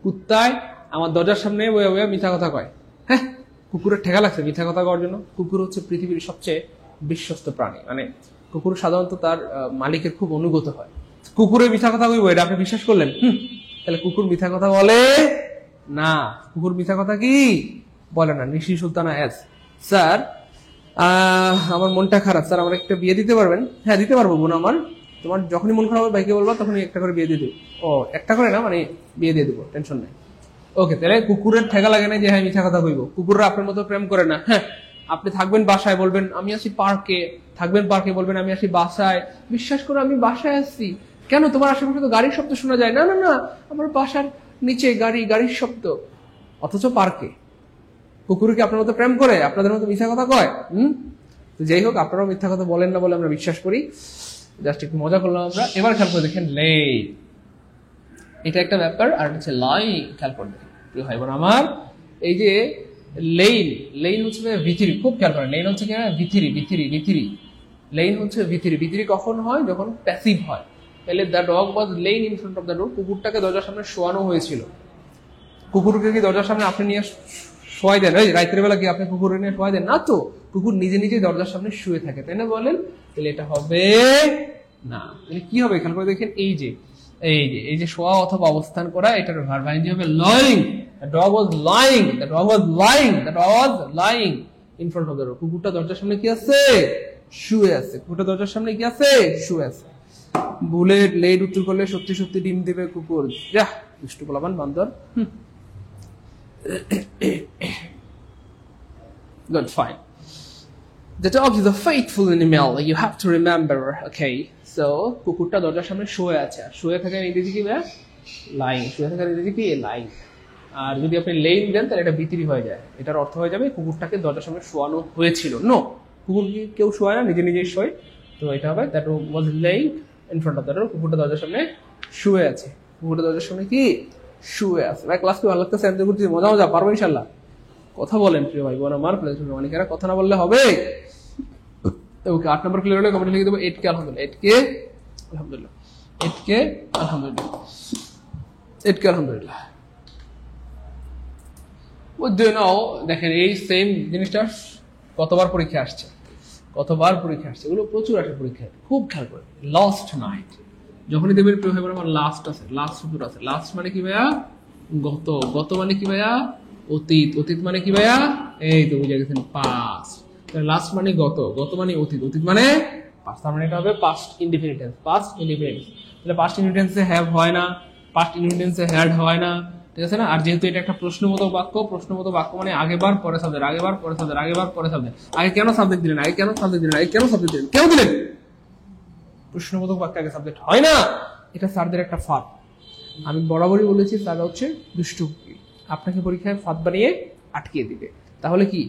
কুত্তায় আমার দরজার সামনে বয়ে বয়ে মিথ্যা কথা কয়। হ্যাঁ, কুকুরের ঠেকা লাগছে মিথ্যা কথা কওয়ার জন্য। কুকুর হচ্ছে পৃথিবীর সবচেয়ে বিশ্বস্ত প্রাণী, মানে কুকুর সাধারণত তার মালিকের খুব অনুগত হয়। কুকুরের মিথ্যা কথা কইব, এটা আপনি বিশ্বাস করলেন? তাহলে কুকুর মিথ্যা কথা বলে না। কুকুর মিথ্যা কথা কি বলে না। নিশি সুলতানা এস, স্যার আমার মনটা খারাপ, স্যার আমার একটা বিয়ে দিতে পারবেন? হ্যাঁ দিতে পারবো বোন আমার, তোমার যখনই মন খারাপ হবে ভাইকে বলবা, তখনই একটা করে বিয়ে দিয়ে দেবো। ও একটা করে না, মানে বিয়ে দিয়ে দেবো, টেনশন নেই। ওকে, তাহলে কুকুরের ঠেকা লাগে না যে হ্যাঁ মিথ্যা কথা কইব। কুকুররা আপনার মতো প্রেম করে না। হ্যাঁ, আপনি থাকবেন বাসায়, বলবেন আমি আসি পার্কে, থাকবেন পার্কে, বলবেন আমি আসি বাসায়। বিশ্বাস করো আমি বাসায় আসছি। কেন, তোমার আশেপাশে তো গাড়ির শব্দ শোনা যায়। না না না, আমার বাসার নিচে গাড়ির শব্দ, অথচ পার্কে। কুকুর কি আপনার মতো প্রেম করে? আপনাদের মতো মিথ্যা কথা কয়? তো যাই হোক, আপনারাও মিথ্যা কথা বলেন না বলে আমরা বিশ্বাস করি। জাস্ট একটু মজা করলাম আমরা। এবার খেয়াল করে দেখেন লেট, এটা একটা ব্যাপার। আর হচ্ছে লাইন, খেয়াল করে দেখেন প্রিয় ভাই বোন আমার, এই যে লেইন হচ্ছে ভিথিরি। খুব খেয়াল করেন, লেইন হচ্ছে কি ভিথিরি। লেইন হচ্ছে ভিথিরি কখন হয়? যখন প্যাসিভ হয়। তাহলে the dog was lain in front of the door, কুকুরটাকে দরজার সামনে শোয়ানো হয়েছিল। কুকুরকে কি দরজার সামনে আপনি নিয়ে শোয়াই দেন? রাতের বেলা কি আপনি কুকুর নিয়ে শোয়াই দেন? না তো, কুকুর নিজে নিজে দরজার সামনে শুয়ে থাকে, তাই না বলেন? তাহলে এটা হবে না। তাহলে কি হবে খেয়াল করে দেখেন, এই যে শোয়া অথবা অবস্থান করা, এটার ভার্ব আইএনজি হবে lying. The dog was lying in front of the ডোর। কুকুরটা দরজার সামনে কি আছে? শুয়ে আছে। কুকুরটা দরজার সামনে কি আছে? শুয়ে আছে। ভুলে লেট উত্তর করলে সত্যি সত্যি ডিম দিবে কুকুর। যা দুষ্টু পোলাপান বান্দর। Good, fine. The dog is a faithful animal, you have to remember, okay? So, কুকুরটা দরজার সামনে শুয়ে আছে। আর শুয়ে থাকার ইংরেজি কি? লাইং। শুয়ে থাকার ইংরেজি কি? লাইং। আর যদি আপনি লেইং দেন তাহলে এটা ভিতরি হয়ে যায়। এটার অর্থ হয়ে যাবে কুকুরটাকে দরজার সামনে শোয়ানো হয়েছিল। নো, কুকুর কি কেউ শোয় না, নিজে নিজেই শোয়। তো এটা হবে that was laying in front of the ডোর। কুকুরটা দরজার সামনে শুয়ে আছে। কুকুরটা দরজার সামনে কি? শুয়ে আছে। ভাই ক্লাস কি ভালো লাগতেছে? আমি করছি মজা পারবো ইনশাল্লাহ। কথা বলেন প্রিয় ভাই বোন আমার, অনেকেরা কথা না বললে হবে। ওকে, 8 নম্বর ক্লিয়ার হলে কমেন্টে লিখে দেবো 8K আলহামদুলিল্লাহ, 8K আলহামদুলিল্লাহ, 8K আলহামদুলিল্লাহ, 8K আলহামদুলিল্লাহ। দেখেন এই সেম জিনিসটা কতবার পরীক্ষা আসছে, এগুলো প্রচুর আসে পরীক্ষায়। খুব খেয়াল করে লাস্ট নাইট যখনই দেবেন প্রিয় ভাই বোন আমার, লাস্ট আছে, লাস্ট শব্দটা আছে। লাস্ট মানে কি ভাইয়া? গত মানে কি ভাইয়া? অতীত মানে কি ভাইয়া? এই তো বুঝে গেছেন, পাস্ট। লাস্ট মানে গত মানে অতীত মানে পাস্ট। তার মানে এটা হবে পাস্ট ইনডিফিনিট টেন্স। তাহলে পাস্ট ইনডিফিনিট টেন্সে হ্যাভ হয় না, পাস্ট ইনডিফিনিট টেন্সে হ্যাড হয় না, ঠিক আছে না? আর যেহেতু এটা একটা প্রশ্নবোধক বাক্য মানে আগেবার পরে সাবজেক্ট, আগে কেন সাবজেক্ট দিলেন? কেন দিলেন? প্রশ্নবোধক বাক্য আগে সাবজেক্ট হয় না, এটা স্যারদের একটা ফাঁদ। আমি বরাবরই বলেছি তারা হচ্ছে দুষ্টু কুকি, আপনাকে পরীক্ষায় ফাঁদ বানিয়ে আটকিয়ে দিবে। তাহলে কি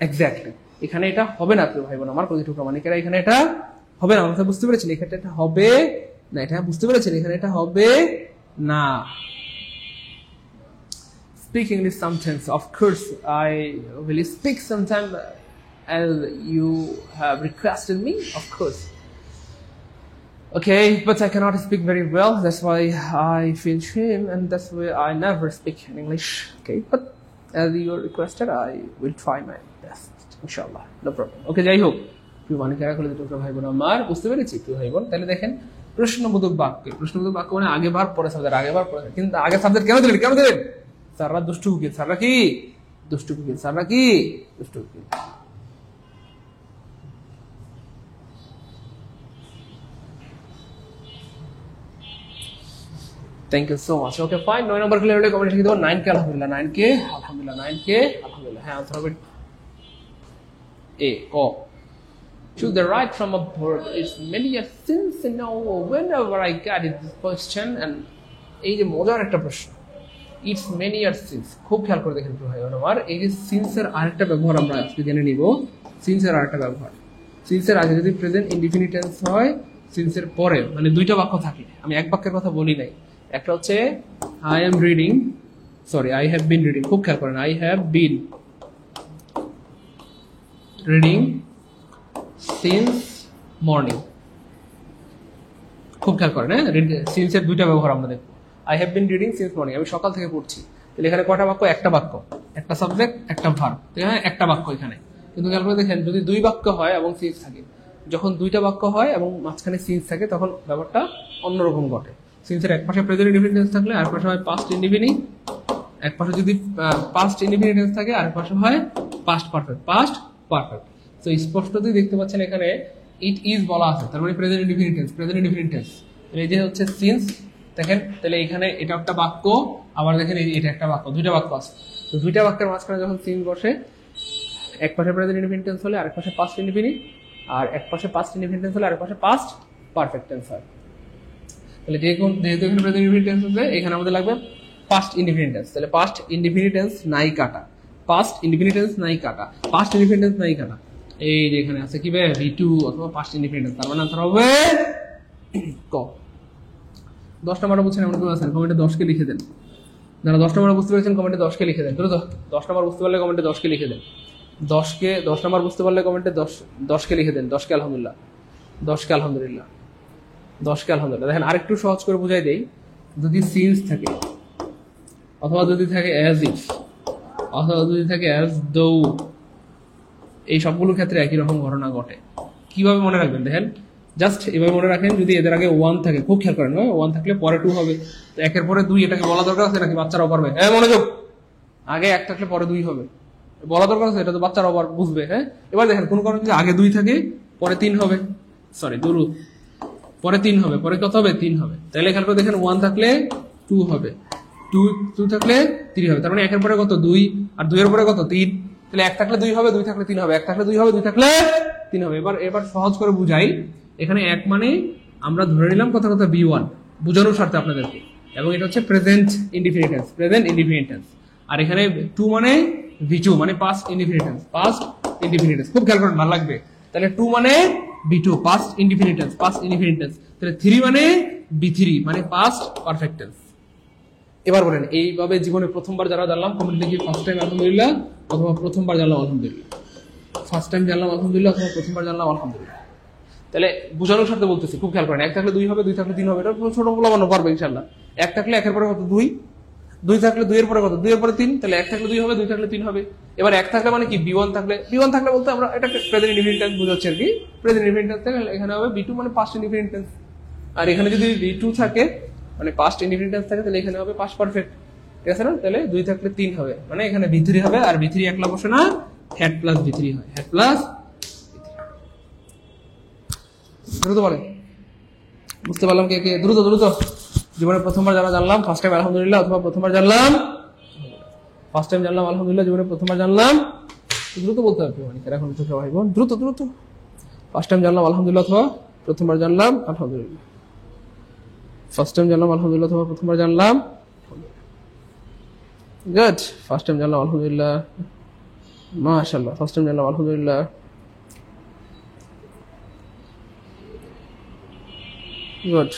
এক্স্যাক্টলি এখানে এটা হবে না প্রিয় ভাই বোন আমার প্রতিটি প্রামাণিকেরা, এখানে এটা হবে না। আমরা বুঝতে পেরেছেন এখানে এটা হবে না, এটা বুঝতে পেরেছেন এখানে এটা হবে না। Speak English sometimes, of course I will speak sometime as you have requested me, of course. Okay, but I cannot speak very well, that's why I feel shame and that's why I never speak in English. Okay, but as you requested I will try my best, inshallah, no problem. Okay, যাই হোক প্রিয় মানিকেরা খুলে দুটো ভাই বোন আমার বুঝতে পেরেছি প্রিয় ভাই বোন। তাহলে দেখেন প্রশ্নবোধক বাক্য, প্রশ্নবোধক বাক্য মানে আগেবার পরে সাবজেক্ট, আগেবার পরে, কিন্তু আগে সাবজেক্ট কেন দিলেন, কেন দিলেন? স্যাররা দুষ্টু কুকিল, স্যাররা কি দুষ্টু কুকিল, স্যাররা কি দুষ্টু কুকিল। Thank you so much. Okay fine, 9 নম্বর ক্লিয়ার হলে কমেন্ট লিখে দেবো 9 কে আলহামদুলিল্লাহ, 9 কে আলহামদুলিল্লাহ, 9 কে আলহামদুলিল্লাহ। হ্যাঁ আনসার হবে A, ক। To the right from a bird is many a since now whenever I get this question, and এই যে মজার একটা প্রশ্ন, ইটস মেনি ইয়ার সিন্স, খুব খেয়াল করে দেখেন ভাই আমার, এই যে সিন্সের আরেকটা ব্যবহার আমরা আজকে জেনে নিব। সিন্সের আরেকটা ব্যবহার, সিন্সের আগে যদি প্রেজেন্ট ইনডিফিনিট টেন্স হয়, সিন্সের পরে মানে দুইটা বাক্য থাকে, আমি এক বাক্যের কথা বলি নাই, একটা হচ্ছে I am reading, sorry I have been reading, খুব খেয়াল করেন, I have been reading since morning, খুব খেয়াল করেন। হ্যাঁ, সিন্সের দুইটা ব্যবহার আমরা দেখবো। I have been reading since morning, আমি সকাল থেকে পড়ছি, তাহলে এখানে কটা বাক্য? একটা বাক্য, একটা সাবজেক্ট একটা ভার্ব, হ্যাঁ একটা বাক্য এখানে। কিন্তু খেয়াল করে দেখেন যদি দুই বাক্য হয় এবং সিন্স থাকে, যখন দুইটা বাক্য হয় এবং মাঝখানে সিন্স থাকে তখন ব্যাপারটা অন্যরকম ঘটে। সিন্সের এক পাশে প্রেজেন্ট ইনডিফিনিট টেন্স থাকলে আর পাশে হয় পাস্ট ইনডিফিনিট, এক পাশে যদি পাস্ট ইনডিফিনিট টেন্স থাকে আর পাশে হয় পাস্ট পারফেক্ট, পাস্ট পারফেক্ট। তো স্পষ্টতই দেখতে পাচ্ছেন এখানে ইট ইজ বলা আছে, তার মানে present indefinite tense, present indefinite tense. এই যে হচ্ছে সিন্স, দেখেন তাহলে এখানে এটা একটা বাক্য, আবার দেখেন এটা একটা বাক্য, দুইটা বাক্য আছে। তো দুইটা বাক্যের মাঝখানে যখন সিন বসে, এক পাশে প্রেজেন্ট ইনডিফিনিট টেন্স হলে আরেক পাশে পাস্ট ইনডিফিনিট, আর এক পাশে পাস্ট ইনডিফিনিট টেন্স হলে আরেক পাশে পাস্ট পারফেক্ট টেন্স হয়। তাহলে যেহেতু এখানে প্রেজেন্ট ইনডিফিনিট টেন্স আছে, এখানে আমাদের লাগবে পাস্ট ইনডিফিনিট টেন্স। তাহলে পাস্ট ইনডিফিনিট টেন্স নাই কাটা, পাস্ট ইনডিফিনিট টেন্স নাই কাটা, পাস্ট ইনডিফিনিট টেন্স নাই কাটা, এই যে এখানে আছে কি বে V2 অথবা পাস্ট ইনডিফিনিট টেন্স, তার মানে আনসার হবে ক। 10 নম্বরে বুঝছেন এমন কেউ আছেন কমেন্টে 10 কে লিখে দেন, যারা 10 নম্বরে বুঝতে পেরেছেন কমেন্টে 10 কে লিখে দেন, দ্রুত 10 নম্বর বুঝতে পারলে কমেন্টে 10 কে লিখে দেন, 10 নম্বর বুঝতে পারলে কমেন্টে 10 কে লিখে দেন, 10 কে আলহামদুলিল্লাহ, 10 কে আলহামদুলিল্লাহ, 10 কে আলহামদুলিল্লাহ। দেখেন আরেকটু সহজ করে বুঝাই দেই, যদি সিন্স থাকে অথবা যদি থাকে অ্যাজ ইফ অথবা যদি থাকে অ্যাজ দো, এই সবগুলোর ক্ষেত্রে একই রকম ঘটনা ঘটে। কিভাবে মনে রাখবেন দেখেন, জাস্ট এভাবে মনে রাখেন, যদি এদের আগে 1 থাকে, খুব খেয়াল করেন, 1 থাকলে পরে 2 হবে, তো একের পরে 2 এটাকে বলা দরকার আছে নাকি বাচ্চারাও পারবে? হ্যাঁ মনোযোগ, আগে 1 থাকলে পরে 2 হবে, বলা দরকার আছে, এটা তো বাচ্চারাও বুঝবে। হ্যাঁ এবার দেখেন কোন কারণে যদি আগে 2 থাকে পরে 3 হবে, সরি দুরু, পরে 3 হবে, পরে কত হবে? 3 হবে। তাহলে খেয়াল করে দেখেন 1 থাকলে 2 হবে, 2 থাকলে 3 হবে, তার মানে একের পরে কত? 2, আর 2 এর পরে কত? 3, তাহলে 1 থাকলে 2 হবে, 2 থাকলে 3 হবে, 1 থাকলে 2 হবে, 2 থাকলে 3 হবে। এবার সহজ করে বুঝাই, এখানে 1 মানে আমরা ধরে নিলাম কথা B1 বোঝানোর স্বার্থে আপনাদেরকে, এবং এটা হচ্ছে present indefinite tense, present indefinite tense. আর এখানে 2 মানে V2 মানে past indefinite tense, past indefinite tense, খুব খেয়াল করেন ভালো লাগবে। তাহলে 2 মানে B2 past indefinite tense, past indefinite tense, তাহলে 3 মানে B3 মানে পাস্ট পারফেক্ট টেন্স। এবার বলেন এইভাবে জীবনে প্রথমবার যারা জানলাম কমেন্ট লিখি ফার্স্ট টাইম আলহামদুলিল্লাহ অথবা প্রথমবার জানলাম আলহামদুলিল্লাহ, ফার্স্ট টাইম জানলাম আলহামদুলিল্লাহ অথবা প্রথমবার জানলাম আলহামদুলিল্লাহ। তাহলে বোঝানোর সাথে বলতেছি, খুব খেয়াল করেন, 1 থাকলে 2 হবে, 2 থাকলে 3 হবে, এটা ছোট বলানো পারবে ইনশাআল্লাহ। 1 থাকলে 1 এর পরে কত? 2, 2 থাকলে 2 এর পরে কত? 2 এর পরে 3, তাহলে 1 থাকলে 2 হবে, 2 থাকলে 3 হবে। এবার 1 থাকলে মানে কি? B1 থাকলে বলতে আমরা এটা প্রেজেন্ট ইনডিফিনিট টেন্স বোঝাচ্ছি আর কি, প্রেজেন্ট ইনডিফিনিট টেন্স থেকে এখানে হবে B2 মানে পাস্ট ইনডিফিনিট টেন্স, আর এখানে যদি B2 থাকে মানে পাস্ট ইনডিফিনিট টেন্স থাকে, তাহলে এখানে হবে পাস্ট পারফেক্ট, ঠিক আছে না? তাহলে 2 থাকলে 3 হবে, মানে এখানে B3 হবে, আর B3 একলা বসে না, হেড প্লাস B3 হয়, হেড প্লাস। দ্রুত বলে, বুঝতে পারলাম কে কে? দ্রুত দ্রুত। জীবনে প্রথমবার যারা জানলাম ফার্স্ট টাইম আলহামদুলিল্লাহ অথবা প্রথমবার জানলাম, ফার্স্ট টাইম জানলাম আলহামদুলিল্লাহ, জীবনে প্রথমবার জানলাম, দ্রুত বলতে হবে মানে এখন ছোট ভাই বোন, দ্রুত দ্রুত। ফার্স্ট টাইম জানলাম আলহামদুলিল্লাহ অথবা প্রথমবার জানলাম আলহামদুলিল্লাহ, ফার্স্ট টাইম জানলাম আলহামদুলিল্লাহ, তোমার প্রথমবার জানলাম, গুড। ফার্স্ট টাইম জানলাম আলহামদুলিল্লাহ, মাশাআল্লাহ। ফার্স্ট টাইম জানলাম আলহামদুলিল্লাহ, গুড।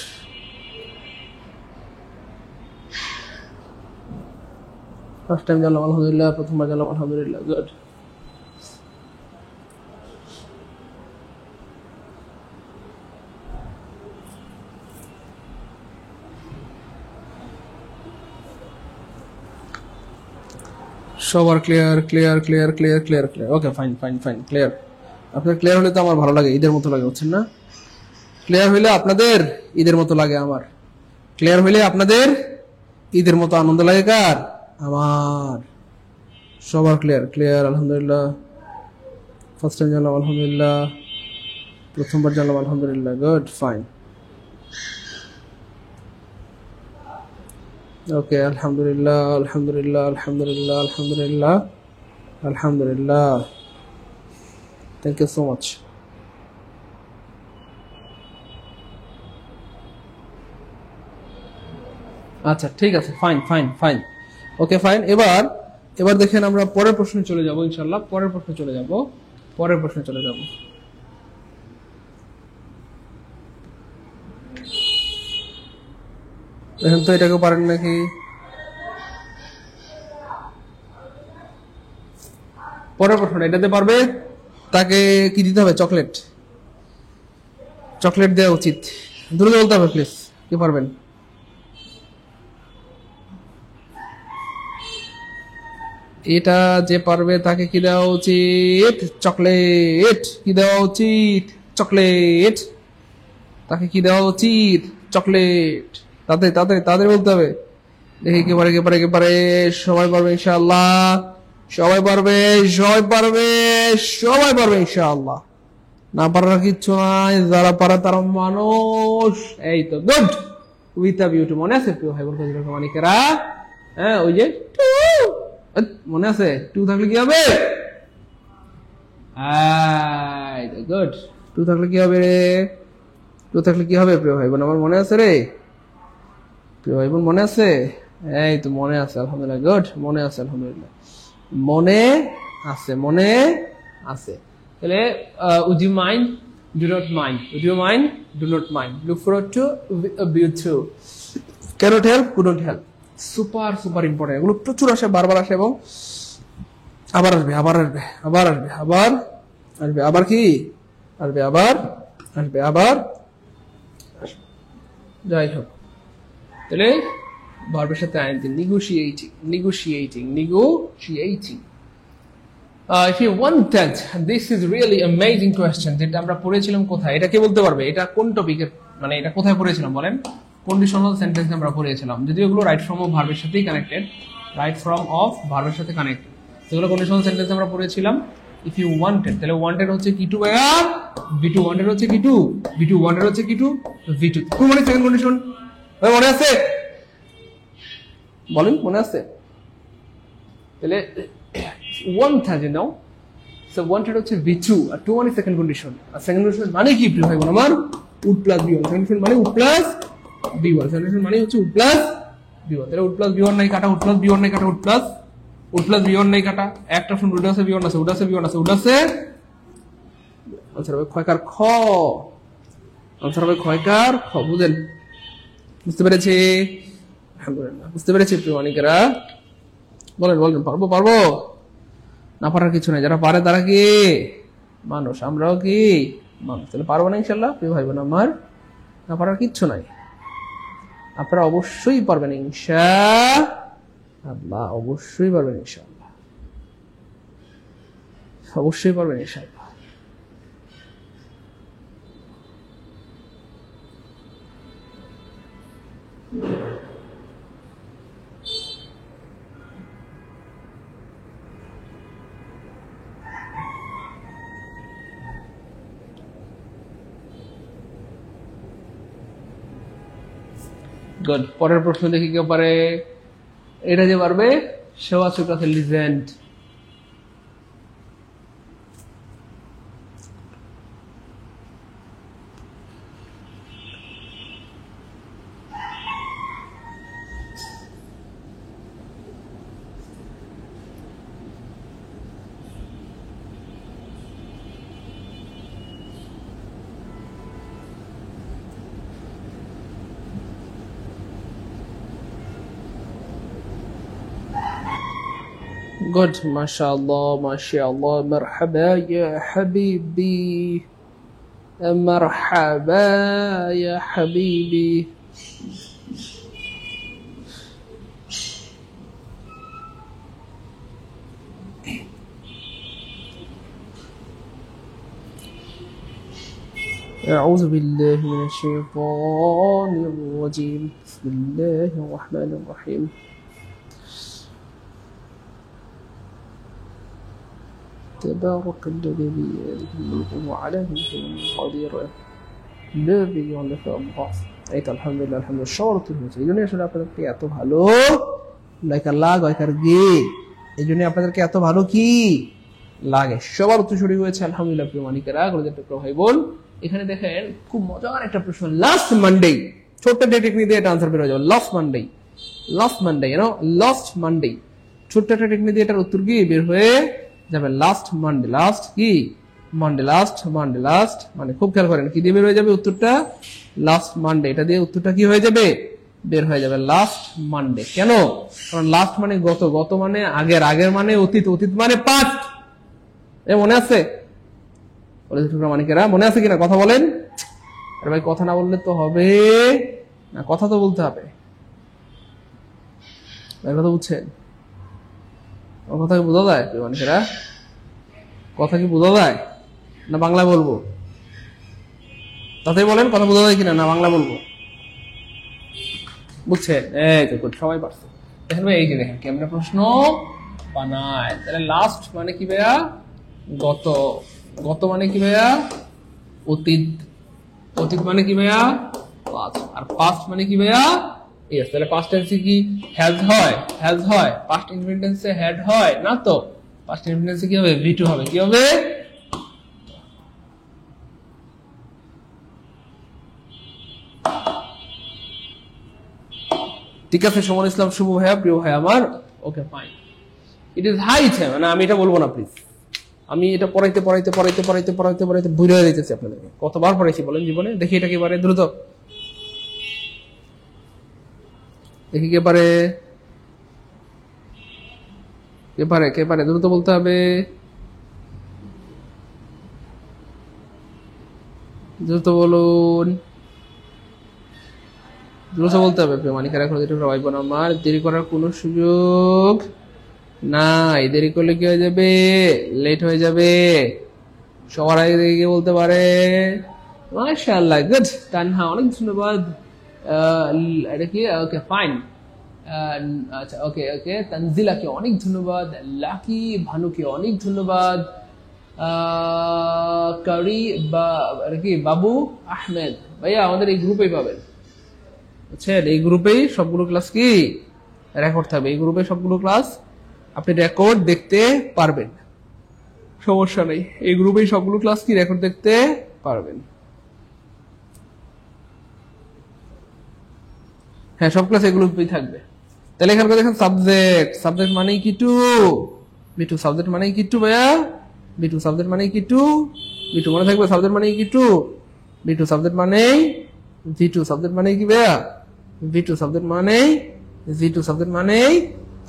ফার্স্ট টাইম জানলাম আলহামদুলিল্লাহ, প্রথমবার জানলাম আলহামদুলিল্লাহ, গুড। সবার clear clear clear clear clear clear, okay fine fine fine, clear. আপনার ক্লিয়ার হলে তো আমার ভালো লাগে, ঈদের মতো লাগে, বুঝছেন না? ক্লিয়ার হইলে আপনাদের ঈদের মতো লাগে আমার, ক্লিয়ার হইলে আপনাদের ঈদের মতো আনন্দ লাগে কার? আমার। সবার ক্লিয়ার ক্লিয়ার আলহামদুলিল্লাহ, ফার্স্ট টাইম জানলাম আলহামদুলিল্লাহ, প্রথমবার জানলাম আলহামদুলিল্লাহ, গুড ফাইন, ওকে। আলহামদুলিল্লাহ আলহামদুলিল্লাহ আলহামদুলিল্লাহ আলহামদুলিল্লাহ আলহামদুলিল্লাহ, থ্যাংক ইউ সো মাচ। আচ্ছা ঠিক আছে, fine fine fine, okay fine. এবার এবার দেখেন আমরা পরের প্রশ্নে চলে যাব ইনশাআল্লাহ, পরের প্রশ্নে চলে যাব, পরের প্রশ্নে চলে যাব। দেখেন তো এটাকেও পারেন নাকি? পরের প্রশ্নটা এটাতে পারবে, তাকে কি দিতে হবে? চকলেট, চকলেট দেওয়া উচিত। দ্রুত বলতে হবে প্লিজ, কি পারবেন? এটা যে পারবে তাকে কি দেওয়া উচিত? চকলেট। কি দেওয়া উচিত? চকলেট। তাকে কি দেওয়া উচিত? চকলেট। তাদের তাদের তাদের বলতে হবে। দেখি কে পারে কে পারে কে পারে। সবাই পারবে ইনশাআল্লাহ, সবাই পারবে, সবাই পারবে, সবাই পারবে ইনশাআল্লাহ। না পারার কিচ্ছু নাই, যারা পারে তারা মানুষ। এই তো গুড, উইথ আ বিউটি। মনে আছে প্রিয় ভাই বোন মানিকেরা? হ্যাঁ, ওই যে মনে আছে, টু থাকলে কি হবে? গুড, টু থাকলে কি হবে রে? টু থাকলে কি হবে প্রিয় ভাই বোন আমার? মনে আছে রে প্রিয় ভাই বোন? মনে আছে? এই তো মনে আছে আলহামদুলিল্লাহ, গুড, মনে আছে আলহামদুলিল্লাহ, মনে আছে, মনে আছে। তাহলে would you mind, do not mind, would you mind, do not mind, look forward to, view to, cannot help, couldn't help, super super important. এগুলো প্রচুর আসে, বারবার আসে এবং আবার আসবে, আবার আসবে, আবার আসবে, আবার আসবে, আবার কি আসবে, আবার আসবে, আবার যাই হোক। তাহলে ভার্বের সাথে ING, negotiating, negotiating, negotiating. If you wanted, this is really amazing question. যেটা আমরা পড়েছিলাম কোথায়? এটা কে বলতে পারবে? এটা কোন টপিকের, মানে এটা কোথায় পড়েছিলাম বলেন? কন্ডিশনাল সেন্টেন্স আমরা পড়েছিলাম, যদিও এগুলো রাইট ফর্ম অফ ভার্বের সাথেই কানেক্টেড, রাইট ফর্ম অফ ভার্বের সাথে কানেক্টেড। সেগুলো কন্ডিশনাল সেন্টেন্স আমরা পড়েছিলাম। ইফ ইউ ওয়ান্টেড, তাহলে ওয়ান্টেড হচ্ছে কি টু ভার্ব, ভি2 ওয়ান্টেড হচ্ছে কি টু, ভি2 ওয়ান্টেড হচ্ছে কি টু, ভি2 টু মানে সেকেন্ড কন্ডিশন। মনে আছে? বলেন মনে আছে? তাহলে wanted, you know, so wanted হচ্ছে v2 আর 2 মানে সেকেন্ড কন্ডিশন। আর সেকেন্ড কন্ডিশন মানে কি প্রিয় ভাই বোন আমার? would plus b1। Second condition মানে would plus b1, second condition মানে হচ্ছে would plus b1। তাহলে would plus b1 নাই কাটা, would plus b1 নাই কাটা, would plus b1 নাই কাটা। একটা অপশন would আছে, b1 আছে, would আছে, b1 আছে, would আছে। আনসার হবে খয়কার খ, আনসার হবে খয়কার খ। বুঝেন? বুঝতে পেরেছি? আলহামদুলিল্লাহ বুঝতে পেরেছি প্রিয় মানিকেরা। বলেন বলেন, পারবো পারবো? না পারার কিছু নাই, যারা পারে তারা কি মানুষ, আমরাও কি মানুষ। তাহলে পারবো না ইনশাল্লাহ প্রিয় ভাই বোন আমার? না পারার কিচ্ছু নাই, আপনারা অবশ্যই পারবেন ইনশাআল্লাহ, অবশ্যই পারবেন ইনশাআল্লাহ, অবশ্যই পারবেন ইনশাআল্লাহ। গুড, পরের প্রশ্ন দেখি কেউ পারে? এটা যে পারবে সেও আছে কাছে legend. good, mashallah, mashallah, marhaba ya habibi, marhaba ya habibi. أعوذ بالله من الشيطان الرجيم بسم الله الرحمن الرحيم تبارك الذي بيده الملك وعلى كل شيء قدير الذي يعلف الضعف এই তো আলহামদুলিল্লাহ আলহামদুলিল্লাহ শরত হয়েছে এই জন্য আসলে আপনাদেরকে এত ভালো লাইক আল্লাহ গায়কার গে এই জন্য আপনাদেরকে এত ভালো কি লাগে সবার উত্তরসূরি হয়েছে আলহামদুলিল্লাহ প্রিয় মানিকেরা কলেজের টুকরো ভাই বোন এখানে দেখেন খুব মজার একটা প্রশ্ন লাস্ট মানডে ছোট্ট একটা টেকনিক দিয়ে এটা আনসার বের হয়ে যাবে লাস্ট মানডে লাস্ট মানডে ছোট্ট একটা টেকনিক দিয়ে এটার উত্তর কি বের হয়ে যাবে লাস্ট মানডে লাস্ট মানে খুব খেয়াল করেন কি দিয়ে বের হয়ে যাবে উত্তরটা লাস্ট মানডে এটা দিয়ে উত্তরটা কি হয়ে যাবে বের হয়ে যাবে লাস্ট মানডে কেন কারণ লাস্ট মানে গত মানে আগের মানে অতীত মানে পাস্ট এ মনে আছে মানিকেরা মনে আছে কিনা কথা বলেন আরে ভাই কথা না বললে তো হবে না কথা তো বলতে হবে কথা বুঝছেন কথা কি বোঝা যায় মানিকেরা কথা কি বোঝা যায় না বাংলা বলবো তাতেই বলেন কথা বোঝা যায় কিনা না বাংলা বলবো বুঝছেন এই তো সবাই পারছে দেখেন ভাই এই যে দেখেন কেমন প্রশ্ন বানায় তাহলে লাস্ট মানে কি ভাইয়া গত মানে কি ভাইয়া অতীত মানে কি ভাইয়া পাস্ট আর পাস্ট মানে কি ভাইয়া ইয়েস তাহলে পাস্ট টেন্সে কি হ্যাজ হয় পাস্ট ইনফিনিট টেন্সে হ্যাড হয় না তো পাস্ট ইনফিনিট টেন্সে কি হবে V2 হবে কি হবে ঠিক আছে সুমন ইসলাম শুভ ভাইয়া প্রিয় ভাই আমার okay fine it is high time মানে আমি এটা বলবো না প্লিজ আমি এটা পড়াইতে ভুলে হয়ে যেতেছি আপনাদেরকে কতবার পড়াইছি বলেন জীবনে দেখি এটা একেবারে দ্রুত দেখি কে পারে দ্রুত বলতে হবে দ্রুত বলুন দ্রুত বলতে হবে প্রেমানিকার এখন যেটা ভাই বোন আমার দেরি করার কোনো সুযোগ নাই দেরি করলে কি হয়ে যাবে লেট হয়ে যাবে সবার আগে গিয়ে বলতে পারে মাশাআল্লাহ গুড তানহা অনেক ধন্যবাদ এটা কি ওকে ফাইন আচ্ছা ওকে তানজিলাকে অনেক ধন্যবাদ লাকি ভানুকে অনেক ধন্যবাদ কারি বা কি বাবু আহমেদ ভাইয়া আমাদের এই গ্রুপেই পাবেন বুঝছেন এই গ্রুপেই সবগুলো ক্লাস কি রেকর্ড থাকবে এই গ্রুপে সবগুলো ক্লাস আপনি রেকর্ড দেখতে পারবেন সমস্যা নেই এই গ্রুপেই সবগুলো ক্লাস কি রেকর্ড দেখতে পারবেন হ্যাঁ সব ক্লাস এগুলোই থাকবে তাহলে এখানকার দেখেন সাবজেক্ট মানেই কি টু বিটু সাবজেক্ট মানেই কি টু ভাইয়া বিটু সাবজেক্ট মানেই কি টু বিটু মনে থাকবে সাবজেক্ট মানেই কি টু বিটু সাবজেক্ট মানেই V2 সাবজেক্ট মানেই কি ভাইয়া V2 সাবজেক্ট মানেই V2 সাবজেক্ট মানেই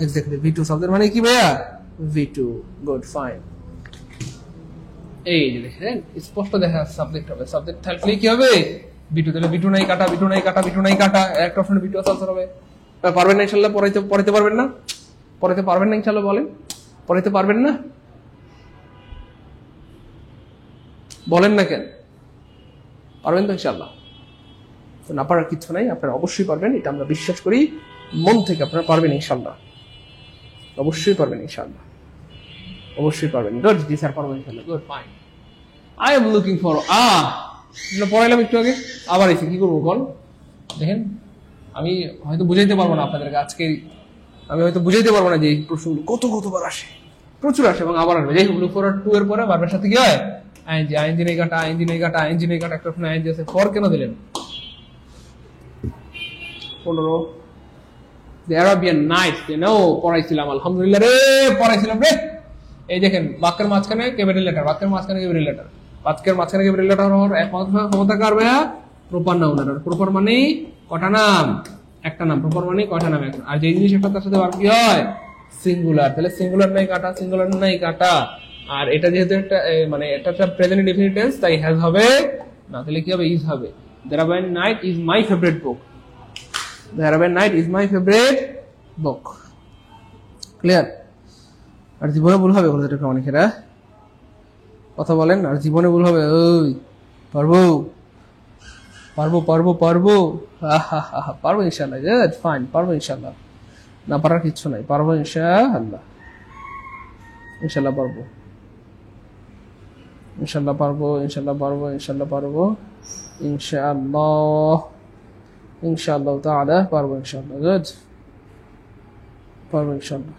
এক্স্যাক্টলি V2 সাবজেক্ট মানে কি ভাইয়া V2 গুড ফাইন এই যে দেখেন স্পষ্ট দেখা সাবজেক্ট হবে সাবজেক্ট থাকলে কি হবে V2 তাহলে V2 নাই কাটা একটা অপশনে V2 আনসার হবে পারবেন না ইনশাআল্লাহ পড়াইতে পারবেন না ইনশাআল্লাহ বলেন পড়াইতে পারবেন না বলেন না কেন পারবেন তো ইনশাআল্লাহ তো না পারার কিছু নাই আপনারা অবশ্যই পারবেন এটা আমরা বিশ্বাস করি মন থেকে আপনারা পারবেন ইনশাআল্লাহ অবশ্যই পারবেন গুড জি স্যার পারবেন ইনশাআল্লাহ good fine I am looking for পড়াইলাম একটু আগে আবার এসে কি করবো বল দেখেন আমি হয়তো বুঝাইতে পারবো না আপনাদেরকে আজকে আমি হয়তো বুঝাইতে পারবো না যে এই প্রশ্নগুলো কতবার আসে প্রচুর আসে এবং আবার আসবে যাই হোক ফর 2 এর পরে বারবার সাথে কি হয় আইএনজি নেই কাটা একটা প্রশ্ন আইএনজি আছে ফর কেন দিলেন 15 The Arabian Nights পড়াইছিলাম আলহামদুলিল্লাহ রে পড়াইছিলাম রে এই দেখেন বাক্যের মাঝখানে ক্যাপিটাল লেটার বাক্যের মাঝখানে ক্যাপিটাল লেটার হওয়ার একমাত্র ক্ষমতা কার ভাইয়া প্রপার নাউন আর প্রপার মানে কটা নাম একটা নাম প্রপার মানে কয়টা নাম আর যে জিনিস একটা তার সাথে কি হয় সিঙ্গুলার, তাহলে সিঙ্গুলার নাই কাটা, সিঙ্গুলার নাই কাটা। আর এটা যেহেতু একটা মানে এটা একটা প্রেজেন্ট ইনডেফিনিট টেন্স, তাই হ্যাজ হবে না, তাহলে কি হবে? ইজ হবে। The Arabian night is my favourite book. The Arabian night is my favourite book. Clear? আর জীবনে ভুল হবে বলতে অনেকেরা কথা বলেন, আর জীবনে ভুল হবে। ওই পারবো পারবো পারবো পারবো, পারবো ইনশাল্লাহ, ফাইন, পারবো ইনশাল্লাহ, না পারার কিচ্ছু নাই, পারবো ইনশাআল্লাহ, ইনশাল্লাহ পারবো, ইনশাল্লাহ পারবো, ইনশাল্লাহ পারবো, ইনশাল্লাহ পারবো, ইনশাআল্লাহ, ইনশাআল্লাহ তাআলা পারবো, ইনশাআল্লাহ, গুড, পারবো ইনশাআল্লাহ।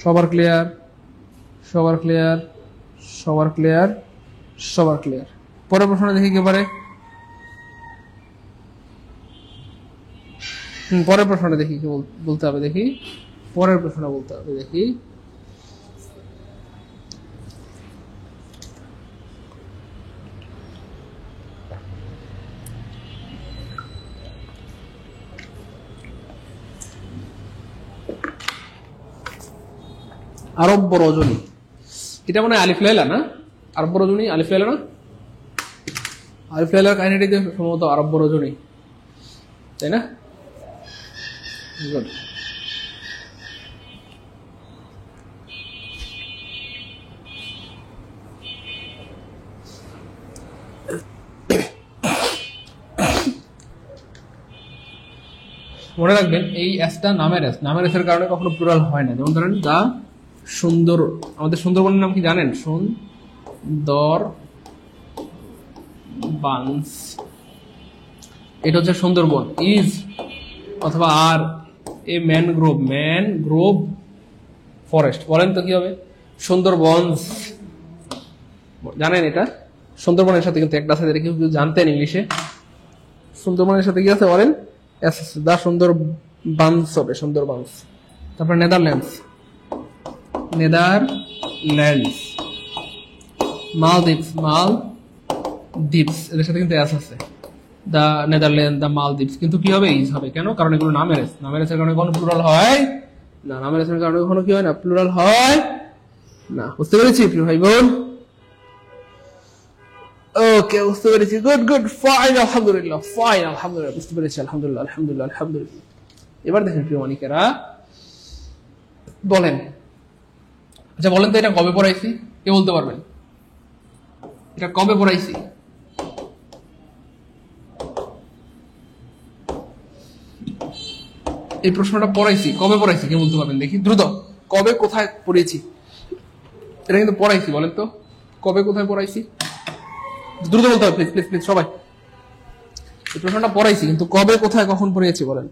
সবার ক্লিয়ার? সবার ক্লিয়ার? সবার ক্লিয়ার? সবার ক্লিয়ার? পরের প্রশ্নটা দেখি কি পারে। পরের প্রশ্নটা দেখি কি বলতে হবে, দেখি পরের প্রশ্নটা বলতে হবে, দেখি। আরব্য রজনী, এটা মানে আলিফ লাইলা না? আরব্য রজনী আলিফ লাইলা না? আলিফ লাইলার কাহিনীটি সম্ভবত আরব্য রজনী, তাই না? গুড। মনে রাখবেন এই এসটা নামের এস, নামের এসের কারণে কখনো প্লুরাল হয় না। যেমন ধরেন দা সুন্দর, আমাদের সুন্দরবনের নাম কি জানেন? সুন্দর বানস, এটা হচ্ছে সুন্দরবন। ইজ অথবা আর এ ম্যানগ্রোভ, ম্যানগ্রোভ ফরেস্ট, বলেন তো কি হবে? সুন্দরবনস। জানেন এটা সুন্দরবনের সাথে কিন্তু একটা আছে, যেটা কেউ জানতেন ইংলিশে। সুন্দরবনের সাথে কি আছে বলেন? দা সুন্দর বানস হবে, সুন্দর বানস। তারপর নেদারল্যান্ডস, নেদারল্যান্ডস। মালদ্বীপস, মালদ্বীপস, এদের সাথে কিন্তু এস আছে। দা নেদারল্যান্ড, দা মালদ্বীপস, কিন্তু কি হবে? ইজ হবে। কেন? কারণ এগুলো নামের এস, নামের এসের কারণে কোনো প্লুরাল হয় না, নামের এসের কারণে কখনো কি হয় না? প্লুরাল হয় না। বুঝতে পেরেছি প্রিয় ভাই বোন? ওকে, বুঝতে পেরেছি। গুড গুড, ফাইন, আলহামদুলিল্লাহ, ফাইন, আলহামদুলিল্লাহ, বুঝতে পেরেছি, আলহামদুলিল্লাহ, আলহামদুলিল্লাহ, আলহামদুলিল্লাহ। এবার দেখেন প্রিয় মানিকেরা, বলেন, আচ্ছা বলেন তো এটা কবে পড়াইছি? কে বলতে পারবেন এটা কবে পড়াইছি? এই প্রশ্নটা পড়াইছি, কবে পড়াইছি? কে বলতে পারবেন দেখি দ্রুত? কবে কোথায় পড়েছি? এটা কিন্তু পড়াইছি, বলেন তো কবে কোথায় পড়াইছি? দ্রুত বলতে হবে প্লিজ, প্লিজ, প্লিজ সবাই। এই প্রশ্নটা পড়াইছি, কিন্তু কবে কোথায় কখন পড়িয়েছি বলেন?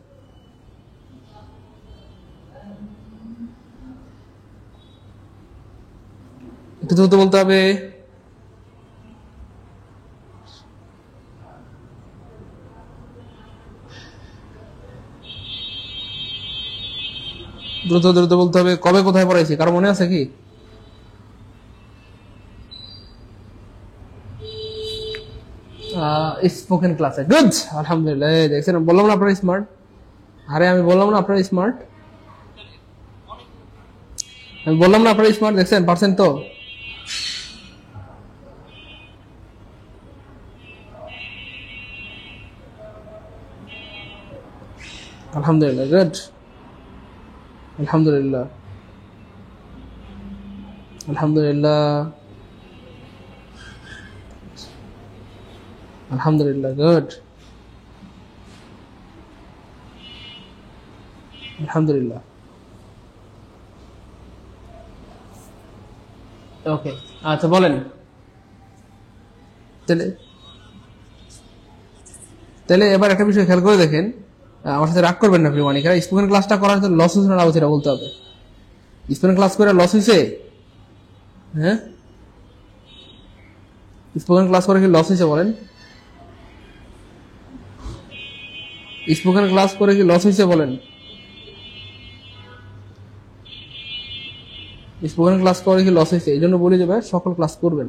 একটু দ্রুত বলতে হবে। দ্রুত দ্রুত বলতে হবে, কবে কোথায় পড়াইছি? কারো মনে আছে কি? স্পোকেন ক্লাসে। গুড, আলহামদুলিল্লাহ। দেখছেন, বললাম না আপনারা স্মার্ট। আরে আমি বললাম না আপনারা স্মার্ট, আমি বললাম না আপনারা স্মার্ট। দেখছেন পারছেন তো? আলহামদুলিল্লাহ, গুড, আলহামদুলিল্লাহ, আলহামদুলিল্লাহ, আলহামদুলিল্লাহ, গুড, আলহামদুলিল্লাহ। ওকে, আচ্ছা বলেন তাহলে। তাহলে এবার একটা বিষয় খেয়াল করে দেখেন, আমার সাথে রাগ করবেন না প্রিয় মানিকেরা। স্পোকেন ক্লাসটা করার জন্য লস হয়েছে না লাভ হয়েছে এটা বলতে হবে। স্পোকেন ক্লাস করে লস হয়েছে? হ্যাঁ, স্পোকেন ক্লাস করে কি লস হয়েছে বলেন? স্পোকেন ক্লাস করে কি লস হয়েছে বলেন? স্পোকেন ক্লাস করে কি লস হয়েছে? এই জন্য বলে যাবে সকল ক্লাস করবেন।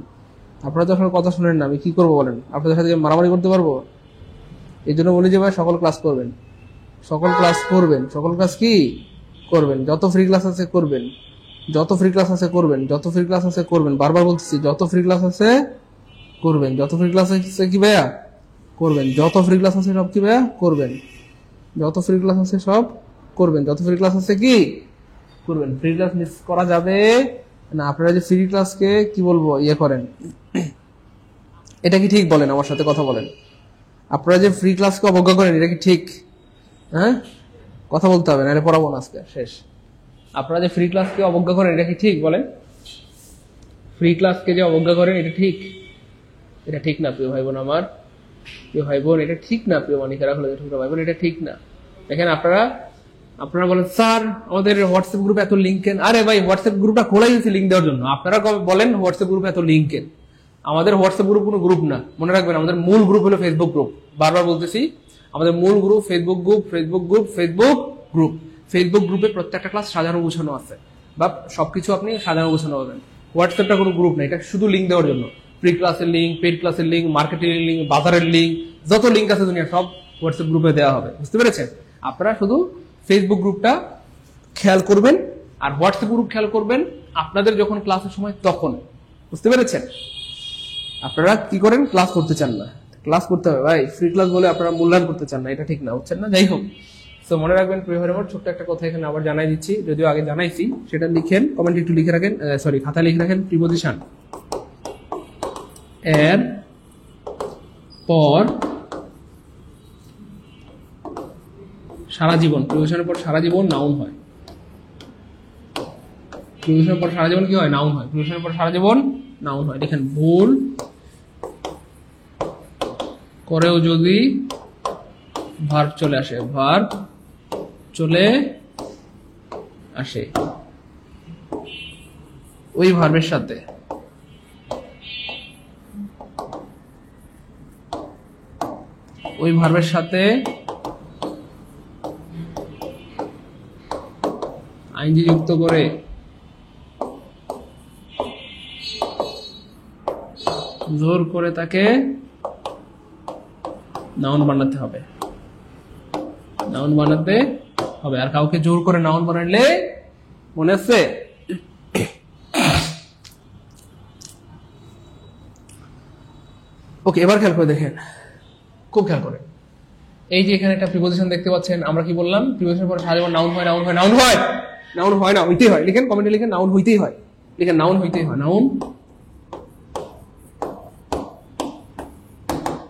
আপনারা যখন কথা শুনেন না, আমি কি করবো বলেন? আপনাদের সাথে মারামারি করতে পারবো? এই জন্য বলে যাবে সকল ক্লাস করবেন। সকল ক্লাস করবেন, সকল ক্লাস কি করবেন, যত ফ্রি ক্লাস আছে করবেন, যত ফ্রি ক্লাস আছে করবেন, যত ফ্রি ক্লাস আছে করবেন, বারবার বলতেছি যত ফ্রি ক্লাস আছে করবেন, যত ফ্রি ক্লাস আছে কি ভাইয়া করবেন, যত ফ্রি ক্লাস আছে সব কি ভাইয়া করবেন, যত ফ্রি ক্লাস আছে সব করবেন, যত ফ্রি ক্লাস আছে কি করবেন। ফ্রি ক্লাস মিস করা যাবে না। আপনারা যে ফ্রি ক্লাসকে কি বলবো ইয়ে করেন, এটা কি ঠিক বলেন, আমার সাথে কথা বলেন। আপনারা যে ফ্রি ক্লাসকে অবজ্ঞা করেন এটা কি ঠিক? হ্যাঁ, কথা বলতে হবে, নাহলে পড়াবো না আজকে, শেষ। আপনারা যে ফ্রি ক্লাসকে অবজ্ঞা করেন এটা কি ঠিক বলেন? ফ্রি ক্লাসকে যে অবজ্ঞা করেন এটা ঠিক? এটা ঠিক না প্রিয় ভাই বোন আমার, প্রিয় ভাই বোন, এটা ঠিক না। প্রিয় মানিকারা হলে ভাই বোন, এটা ঠিক না। দেখেন আপনারা বলেন স্যার আমাদের হোয়াটসঅ্যাপ গ্রুপে এত লিঙ্ক কেন? আরে ভাই, হোয়াটসঅ্যাপ গ্রুপটা খোলাই হয়েছে লিঙ্ক দেওয়ার জন্য। আপনারা কবে বলেন হোয়াটসঅ্যাপ গ্রুপে এত লিঙ্ক কেন? আমাদের হোয়াটসঅ্যাপ গ্রুপ কোনো গ্রুপ না, মনে রাখবেন। আমাদের মূল গ্রুপ হলো ফেসবুক গ্রুপ। বারবার বলতেছি, আমাদের মূল group Facebook group, Facebook group, Facebook group. Facebook গ্রুপে প্রত্যেকটা ক্লাস সাজানো গুছানো আছে, বা সবকিছু আপনি সাজানো গোছানো পাবেন। হোয়াটসঅ্যাপটা কোনো গ্রুপ না, এটা শুধু লিঙ্ক দেওয়ার জন্য। ফ্রি ক্লাসের লিঙ্ক, পেড ক্লাসের লিঙ্ক, মার্কেটিং এর লিঙ্ক, বাজারের লিঙ্ক, যত লিঙ্ক আছে দুনিয়া সব হোয়াটসঅ্যাপ গ্রুপে দেওয়া হবে। বুঝতে পেরেছেন? আপনারা শুধু ফেসবুক গ্রুপটা খেয়াল করবেন আর হোয়াটসঅ্যাপ গ্রুপ খেয়াল করবেন আপনাদের যখন ক্লাসের সময় তখন। বুঝতে পেরেছেন? আপনারা কি করেন, ক্লাস করতে চান না। ক্লাস করতে হবে ভাই, ফ্রি ক্লাস বলে আপনারা মূল্যায়ন করতে চান না, এটা ঠিক না, বুঝছেন না? যাই হোক, তো মনে রাখবেন প্রিয় ভাই আমার, ছোট্ট একটা কথা এখানে আবার জানাই দিচ্ছি, যদিও আগে জানাইছি, সেটা লিখেন, কমেন্টে একটু লিখে রাখেন, সরি খাতা লিখে রাখেন। প্রিপজিশন এর পর সারা জীবন, প্রিপজিশনের পর সারা জীবন নাউন হয়। প্রিপজিশনের পর সারা জীবন কি হয়? নাউন হয়। প্রিপজিশনের পর সারা জীবন নাউন হয়। দেখেন, ভুল করেও যদি ভার্ব চলে আসে, ভার্ব চলে আসে ওই ভার্বের সাথে, ওই ভার্বের সাথে আইনজি যুক্ত করে জোর করে তাকে নাউন বানাতে হবে, নাউন বানাতে হবে। আর কাউকে জোর করে নাউন বানালে, মনে আছে? ওকে, এবার খেয়াল করে দেখেন, খুব খেয়াল করে। এই যে এখানে একটা প্রিপজিশন দেখতে পাচ্ছেন, আমরা কি বললাম? প্রিপজিশনের পরে সারা জীবন নাউন হয়, নাউন হয়, নাউন হয়, নাউন হয় না, হইতেই হয়। লিখেন, কমেন্টে লিখেন, নাউন হইতেই হয়। লিখেন, নাউন হইতেই হয়, নাউন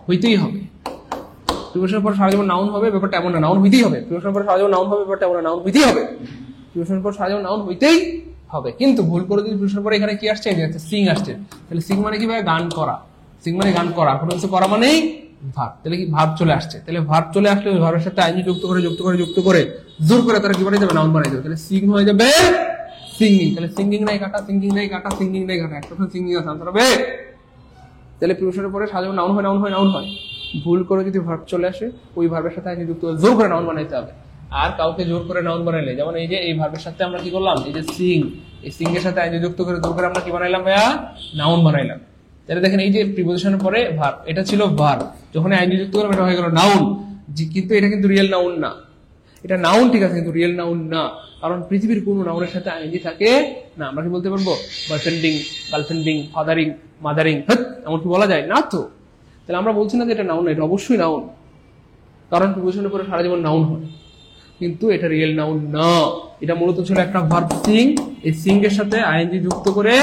হইতেই হবে। প্রিপজিশনের পর সারা জীবন নাউন হবে, ব্যাপারটা এমন না, নাউন হইতেই হবে। প্রিপজিশনের পর সারা জীবন নাউন হবে, ব্যাপারটা এমন না, নাউন হইতেই হবে। প্রিপজিশনের পর সারা জীবন নাউন হইতেই হবে। কিন্তু ভুল করে যদি প্রিপজিশনের পরে এখানে কি আসছে, সিং আসছে, তাহলে সিং মানে কি ভাই? গান করা। সিং মানে গান করা, কোনো কিছু করা মানেই ভার্ব। তাহলে কি ভার্ব চলে আসছে? তাহলে ভার্ব চলে আসলে ওই ভার্বের সাথে আইনজি যুক্ত করে যুক্ত করে যুক্ত করে জোর করে তারা কি বানাই যাবে? নাউন বানাই যাবে। তাহলে সিং হয়ে যাবে সিঙ্গিং। তাহলে সিঙ্গিং নাই কাটা, সিঙ্গিং নাই কাটা, সিঙ্গিং নাই কাটা, একটা সিঙ্গিং আছে, আনসার হবে। তাহলে প্রিপজিশনের পরে সারা জীবন নাউন হয়, নাউন হয়, নাউন হয়। ভুল করে যদি ভার্ব চলে আসে ওই ভার্বের সাথে আইনজি যুক্ত করে জোর করে নাউন বানাইতে হবে। আর কাউকে জোর করে নাউন বানাইলে, যেমন এই যে এই ভার্বের সাথে আমরা কি করলাম, এই যে সিং, এই সিং এর সাথে আইনজি যুক্ত করে জোর করে আমরা কি বানাইলাম ভাইয়া? নাউন বানাইলাম। তাহলে দেখেন, এই যে প্রিপজিশনের পরে ভার্ব, এটা ছিল ভার্ব, যখন আইনজি যুক্ত করলাম এটা হয়ে গেল নাউন। কিন্তু এটা কিন্তু রিয়েল নাউন না। এটা নাউন ঠিক আছে, কিন্তু রিয়েল নাউন না, কারণ পৃথিবীর কোনো নাউনের সাথে আইনজি থাকে না। আমরা কি বলতে পারবো? বয়ফ্রেন্ডিং, গার্লফ্রেন্ডিং, ফাদারিং, মাদারিং, এমন কি বলা যায়? না তো। তাহলে আমরা বলছি না যে এটা নাউন না, এটা অবশ্যই নাউন, কারণ প্রিপজিশনের পরে সারা জীবন নাউন হয়, কিন্তু এটা রিয়েল নাউন না। এটা মূলত ছিল একটা ভার্ব সিং, এই সিং এর সাথে আইএনজি যুক্ত করে,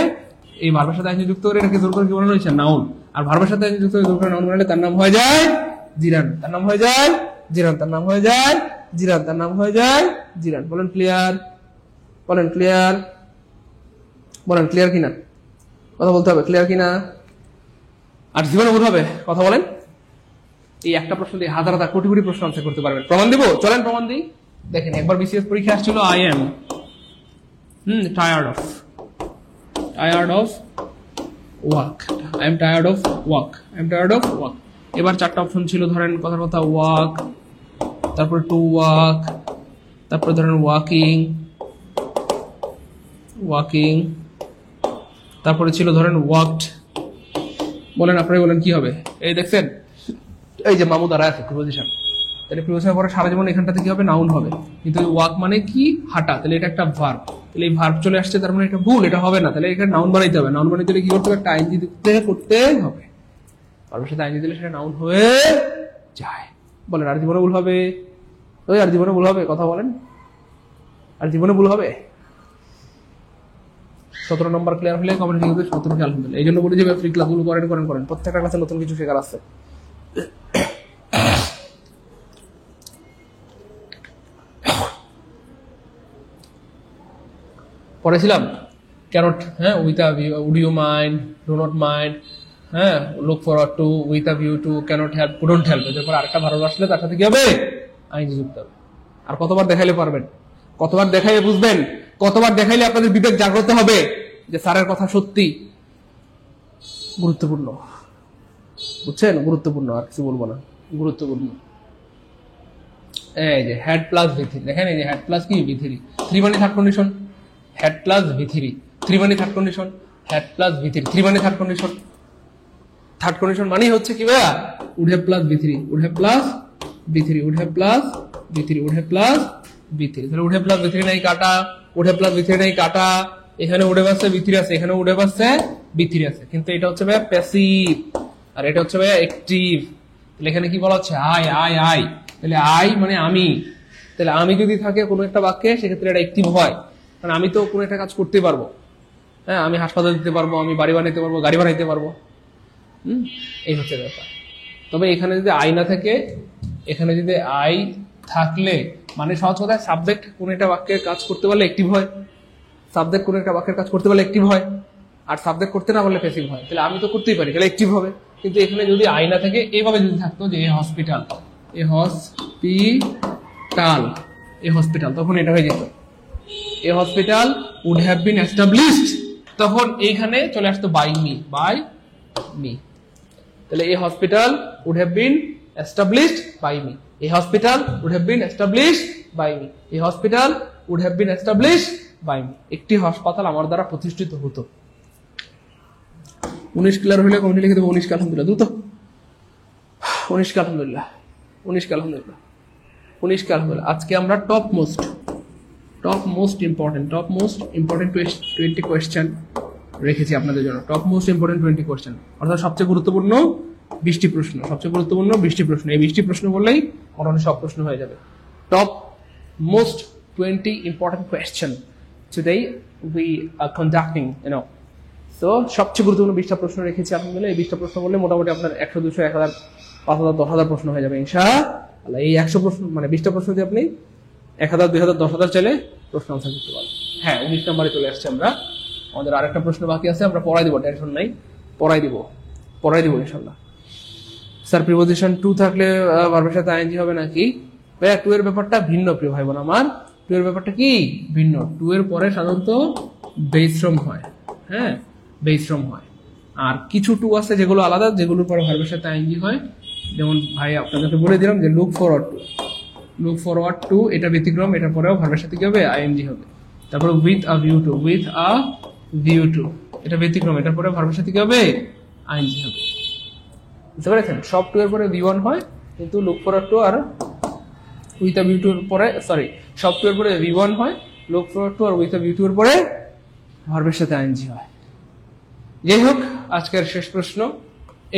এই ভার্বের সাথে আইএনজি যুক্ত করে এটাকে জোর করে কি বানানো হয়েছে? নাউন। আর ভার্বের সাথে আইএনজি যুক্ত করে জোর করে নাউন বানালে তার নাম হয়ে যায় জিরান, তার নাম হয়ে যায় জিরান, তার নাম হয়ে যায় জিরান, তার নাম হয়ে যায় জিরান। বলেন ক্লিয়ার? বলেন ক্লিয়ার? বলেন ক্লিয়ার কিনা? কথা বলতে হবে, ক্লিয়ার কিনা? আর জীবনে বোধ হবে, কথা বলেন। এই একটা প্রশ্ন দিয়ে হাজার হাজার কোটি কোটি প্রশ্ন আনসার করতে পারবেন। প্রমাণ দিব? চলেন প্রমাণ দিই। দেখেন, একবার বিসিএস পরীক্ষা আসছিল, I am tired of work, I am tired of work, I am tired of work. এবার চারটা অপশন ছিল, ধরেন কথার কথা ওয়ার্ক, তারপর টু ওয়ার্ক, তারপর ধরেন ওয়াকিং, ওয়াকিং, তারপরে ছিল ধরেন ওয়াকড। বলেন, আপনারা বলেন কি হবে? এই দেখছেন, এই যে মামু দাঁড়ায় আছে প্রিপজিশন, তাহলে প্রিপোজিশনের পরে সারা জীবন এখানটাতে কি হবে, নাউন হবে। কিন্তু ওয়াক মানে কি, হাঁটা, তাহলে এটা একটা ভার্ব। তাহলে এই ভার্ব চলে আসছে, তার মানে এটা ভুল, এটা হবে না। তাহলে এখানে নাউন বানাইতে হবে। নাউন বানাইতে হলে কি করতে হবে, একটা আইনজি করতে হবে। ভার্বের সাথে আইনজি দিলে সেটা নাউন হয়ে যায়। বলেন আর জীবনে ভুল হবে? ওই আর জীবনে ভুল হবে? কথা বলেন, আর জীবনে ভুল হবে? 17 নম্বর ক্লিয়ার হলে কমেন্ট লিখে দেবেন 17 কে আলহামদুলিল্লাহ। এই জন্য বলি যে ফ্রি ক্লাসগুলো করেন, প্রত্যেকটা ক্লাসে নতুন কিছু শেখার আছে। পড়েছিলাম ক্যানট, হ্যাঁ, with a view, would you mind, do not mind, হ্যাঁ, look forward to, with a view to, cannot help, couldn't help. এরপর আরেকটা ভার্ব আসলে তার সাথে কি হবে, আইনজি যুক্ত হবে। আর কতবার দেখাইলে পারবেন, কতবার দেখাইলে বুঝবেন, কতবার দেখাইলে আপনাদের বিবেক জাগ্রত হবে যে স্যারের কথা সত্যি গুরুত্বপূর্ণ। বুঝছেন, গুরুত্বপূর্ণ, আর কিছু বলবো না, গুরুত্বপূর্ণ। এই যে হেড প্লাস ভি3, দেখেন এই যে হেড প্লাস কি ভি3, 3 মানে থার্ড কন্ডিশন, হেড প্লাস ভি3, 3 মানে থার্ড কন্ডিশন, হেড প্লাস ভি3, 3 মানে থার্ড কন্ডিশন। থার্ড কন্ডিশন মানে হচ্ছে কি ভাইয়া, would have plus V3, would have plus V3, would have plus V3, would have plus V3. তাহলে উড হ্যাভ প্লাস ভি3 নাই কাটা, would have plus ভি3 নাই কাটা, এখানে উড হ্যাভ আছে ভি3 আছে, এখানে উড হ্যাভ আছে ভি3 আছে, কিন্তু এটা হচ্ছে ভাইয়া প্যাসিভ আর এটা হচ্ছে ভাইয়া অ্যাক্টিভ। তাহলে এখানে কি বলা হচ্ছে, আই আই আই। তাহলে আই মানে আমি, তাহলে আমি যদি থাকে কোনো একটা বাক্যে সেক্ষেত্রে এটা অ্যাক্টিভ হয়, কারণ আমি তো কোনো একটা কাজ করতে পারবো। হ্যাঁ, আমি হাসপাতাল দিতে পারবো, আমি বাড়ি বানাইতে পারবো, গাড়ি বানাইতে পারবো। এই হচ্ছে ব্যাপার। তবে এখানে যদি আই না থাকে, এখানে যদি আই থাকলে মানে সহজ কথা, সাবজেক্ট কোন একটা বাক্যের কাজ করতে পারলে অ্যাক্টিভ হয়, সাবজেক্ট কোন একটা বাক্যের কাজ করতে পারলে অ্যাক্টিভ হয়, আর সাবজেক্ট করতে না পারলে প্যাসিভ হয়। তাহলে আমি তো করতেই পারি, তাহলে অ্যাক্টিভ হবে। কিন্তু এখানে যদি আই না থাকে, এইভাবে যদি থাকতো যে a hospital, a hospital, a hospital, তখন এটা হয়ে যেত a hospital would have been established, তখন এইখানে চলে আসতো বাই মি, বাই মি। তাহলে a hospital would have been established by me, a hospital would have been established by me, a hospital would have been established by me. একটি হাসপাতাল আমার দ্বারা প্রতিষ্ঠিত হতো। 19 ক্লিয়ার হলে কমেন্টে লিখে দেবো 19 কে আলহামদুলিল্লাহ, দ্রুত 19 কে আলহামদুলিল্লাহ, 19 কে আলহামদুলিল্লাহ, 19 কে আলহামদুলিল্লাহ। আজকে আমরা টপ মোস্ট ইম্পর্টেন্ট 20 কোয়েশ্চেন রেখেছি আপনাদের জন্য। টপ মোস্ট ইম্পর্টেন্ট 20 কোয়েশ্চেন, অর্থাৎ সবচেয়ে গুরুত্বপূর্ণ 20টি প্রশ্ন, সবচেয়ে গুরুত্বপূর্ণ 20টি প্রশ্ন। এই 20টি প্রশ্ন বললেই মোটামুটি সব প্রশ্ন হয়ে যাবে। Top most 20 important question today we are conducting, তো সবচেয়ে গুরুত্বপূর্ণ 20টা প্রশ্ন রেখেছি আলহামদুলিল্লাহ। এই 20টা প্রশ্ন বললে মোটামুটি আপনার 100, 200, 1000, 5000, 10,000 প্রশ্ন হয়ে যাবে ইনশাআল্লাহ। এই 100 প্রশ্ন মানে 20টা প্রশ্ন দিয়ে আপনি 1000, 2000, 10,000 চাইলে প্রশ্ন আনসার করতে পারবেন। হ্যাঁ, 19 নম্বরে চলে আসছে আমরা। আমাদের আরেকটা প্রশ্ন বাকি আছে, আমরা পড়াই দিব, টেনশন নাই, পড়াই দিব ইনশাআল্লাহ। স্যার প্রিপোজিশন টু থাকলে ভার্বের সাথে আইএনজি হবে নাকি? ভাইয়া টু এর ব্যাপারটা ভিন্ন প্রিয় ভাই বোন আমার, টু এর ব্যাপারটা কি ভিন্ন। টু এর পরে সাধারণত বেস ফর্ম হয়, হ্যাঁ বেস ফর্ম হয়। আর কিছু টু আছে যেগুলো আলাদা, যেগুলোর পরে ভার্বের সাথে আইএনজি হয়। যেমন ভাই আপনাদেরকে বলে দিলাম যে লুক ফরওয়ার্ড টু, এটা ব্যতিক্রম, এটার পরেও ভার্বের সাথে কি হবে, আইএনজি হবে। তারপরে উইথ আ ভিউ টু, এটা ব্যতিক্রম, এটার পরে ভার্বের সাথে কি হবে, আইএনজি হবে। বুঝতে পেরেছেন? সব টু এর পরে ভি1 হয়, কিন্তু লুক ফরওয়ার্ড টু আর উইথ আ ভিউ টু এর পরে, সরি, সব টু এর পরে ভি1 হয়, লুক ফরওয়ার্ড টু আর উইথ আ ভিউ টু এর পরে ভার্বের সাথে আইএনজি হয়। যাই হোক, আজকের শেষ প্রশ্ন,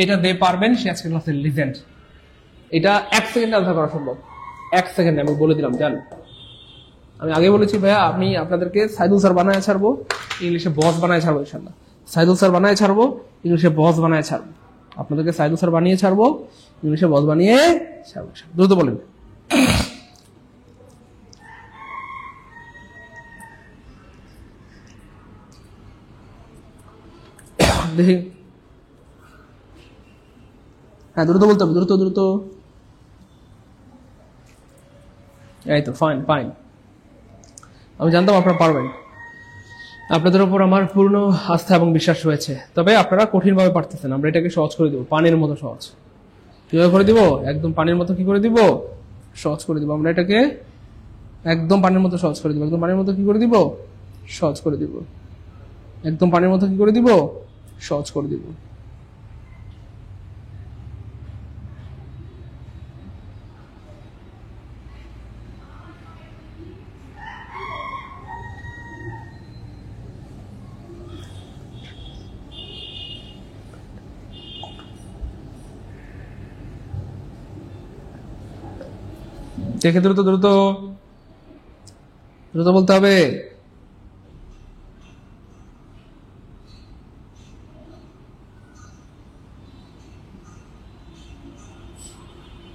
এটা দিয়ে পারবেন সে আজকের ক্লাসের লিজেন্ড। এটা 1 সেকেন্ডে আনসার করা সম্ভব, 1 সেকেন্ডে আমি বলে দিলাম। জান, আমি আগে বলেছি ভাইয়া, আমি আপনাদেরকে সাইদুল স্যার বানায় ছাড়বো, ইংলিশে বস বানায় ছাড়বো ইনশাআল্লাহ। সাইদুল স্যার বানায় ছাড়বো, ইংলিশে বস বানায় ছাড়বো। আপনাদেরকে সাইদুল স্যার বানিয়ে ছাড়বো, ইংলিশে বস বানিয়ে ছাড়বো। দ্রুত বলেন। দেখি, হ্যাঁ দ্রুত বলতে হবে, দ্রুত। এই তো, ফাইন। আমি জানতাম আপনারা পারবেন, আপনাদের উপর আমার পূর্ণ আস্থা এবং বিশ্বাস রয়েছে। তবে আপনারা কঠিনভাবে পারতেছেন, আমরা এটাকে সহজ করে দিব, পানির মতো সহজ। কিভাবে করে দিব? একদম পানির মতো কি করে দিব, সহজ করে দিব। আমরা এটাকে একদম পানির মতো সহজ করে দিব। একদম পানির মতো কি করে দিব, সহজ করে দিব। একদম পানির মতো কি করে দিব, সহজ করে দিব। দেখে দ্রুত দ্রুত দ্রুত বলতে হবে।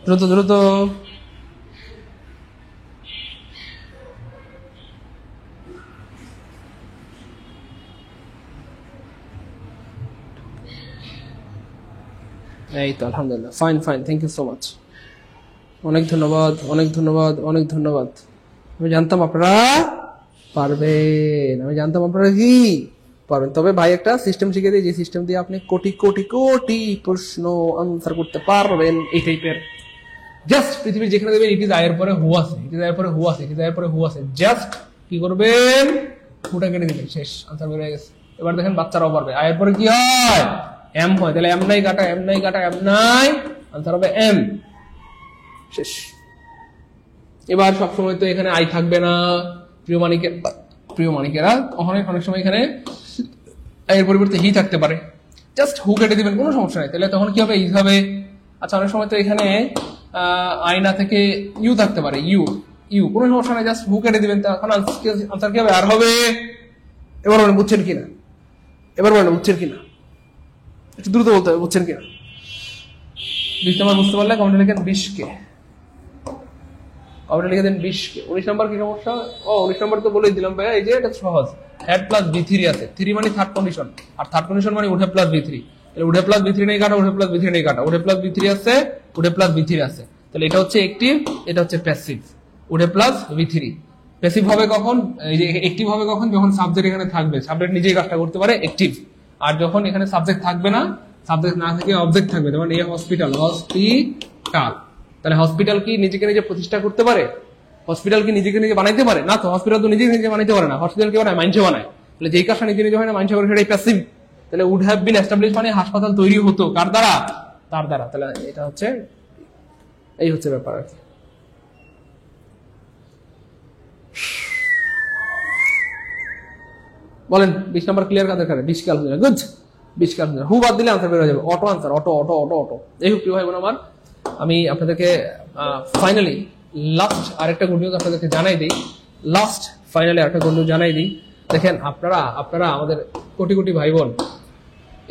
দ্রুত দ্রুত। এই তো আলহামদুলিল্লাহ, fine fine, thank you so much. অনেক ধন্যবাদ, অনেক ধন্যবাদ, অনেক ধন্যবাদ। আমি জানতাম আপনারা পারবেন, আমি জানতাম আপনারা কি পারবেন। তবে ভাই একটা সিস্টেম শিখে দিই, যে সিস্টেম দিয়ে আপনি কোটি কোটি কোটি প্রশ্ন আনসার করতে পারবেন এই টাইপের। জাস্ট পৃথিবীর যেখানে দেবেন ইট ইজ আয়ের পরে হু আছে, ইট ইজ আয়ের পরে হু আছে, ইট ইজ আয়ের পরে হু আছে, জাস্ট কি করবেন, হুটা কেটে দিবেন, শেষ, আনসার বের হয়ে গেছে। এবার দেখেন বাচ্চারাও পারবে। আয়ের পরে কি হয়, এম হয়, তাহলে এম নাই কাটা, এম নাই কাটা, এম নাই, আনসার হবে এম, শেষ। এবার সবসময় তো এখানে আই থাকবে না, প্রিয় মানিকেরা, অনেক সময় এখানে এর পরিবর্তে হি থাকতে পারে, জাস্ট হু কেটে দিবেন, কোনো সমস্যা নাই। তাহলে তখন কি হবে, ই হবে। আচ্ছা, অনেক সময় তো এখানে আয়না থেকে ইউ থাকতে পারে, ইউ ইউ, কোনো সমস্যা নাই, জাস্ট হু কেটে দিবেন, তখন আনসার কি হবে, আর হবে। এবার বলেন বুঝছেন কিনা, এবার বলেন বুঝছেন কিনা, একটু দ্রুত বলতে হবে, বুঝছেন কিনা। 20 নম্বর বুঝতে পারলে কমেন্টে লিখেন 20 কে, কমেন্টে লিখে দেন 20 কে। 19 নম্বর কি সমস্যা, 19 নম্বর তো বলেই দিলাম ভাইয়া, এই যে এটা সহজ, হেড প্লাস বি থ্রি আছে, থ্রি মানে থার্ড কন্ডিশন, আর থার্ড কন্ডিশন মানে উঠে প্লাস বি থ্রি, তাহলে উঠে প্লাস বি থ্রি নেই কাটা, উঠে প্লাস বি থ্রি নেই কাটা, উঠে প্লাস বি থ্রি আছে, উঠে প্লাস বি থ্রি আছে, তাহলে এটা হচ্ছে অ্যাক্টিভ, এটা হচ্ছে প্যাসিভ। উঠে প্লাস বি থ্রি প্যাসিভ হবে কখন, এই যে অ্যাক্টিভ হবে কখন, যখন সাবজেক্ট এখানে থাকবে, সাবজেক্ট নিজেই কাজটা করতে পারে, অ্যাক্টিভ। আর যখন এখানে সাবজেক্ট থাকবে না, সাবজেক্ট না থেকে অবজেক্ট থাকবে, যেমন এই হসপিটাল, হসপিটাল, তাহলে হসপিটাল কি নিজেকে নিজে প্রতিষ্ঠা করতে পারে, হসপিটাল কি নিজেকে নিজে বানাইতে পারে না, তো হসপিটাল তো নিজেকে নিজে বানাইতে পারে না, হসপিটাল কি বানায়, মাইন্ডসে বানায়, তাহলে যেই কাজটা নিজে নিজে হয় না, মাইন্ডসে করে, সেটাই প্যাসিভ। তাহলে উড হ্যাভ বিন এস্টাবলিশ মানে হাসপাতাল তৈরি হতো, কার দ্বারা, তার দ্বারা, তাহলে এটা হচ্ছে, এই হচ্ছে ব্যাপার আর কি। বলেন 20 নম্বর ক্লিয়ার, কাদের কাছে 20 কে, আলহামদুলিল্লাহ, গুড, 20 কে আলহামদুলিল্লাহ। হু বাদ দিলে আনসার বের হয়ে যাবে, auto answer, auto auto auto auto. এই হোক প্রিয় ভাই বোন আমার, আমি আপনাদেরকে ফাইনালি লাস্ট আরেকটা গুড নিউজ আপনাদেরকে জানাই দিই, লাস্ট ফাইনালি আরেকটা গুড নিউজ জানাই দিই। দেখেন আপনারা আমাদের কোটি কোটি ভাই বোন,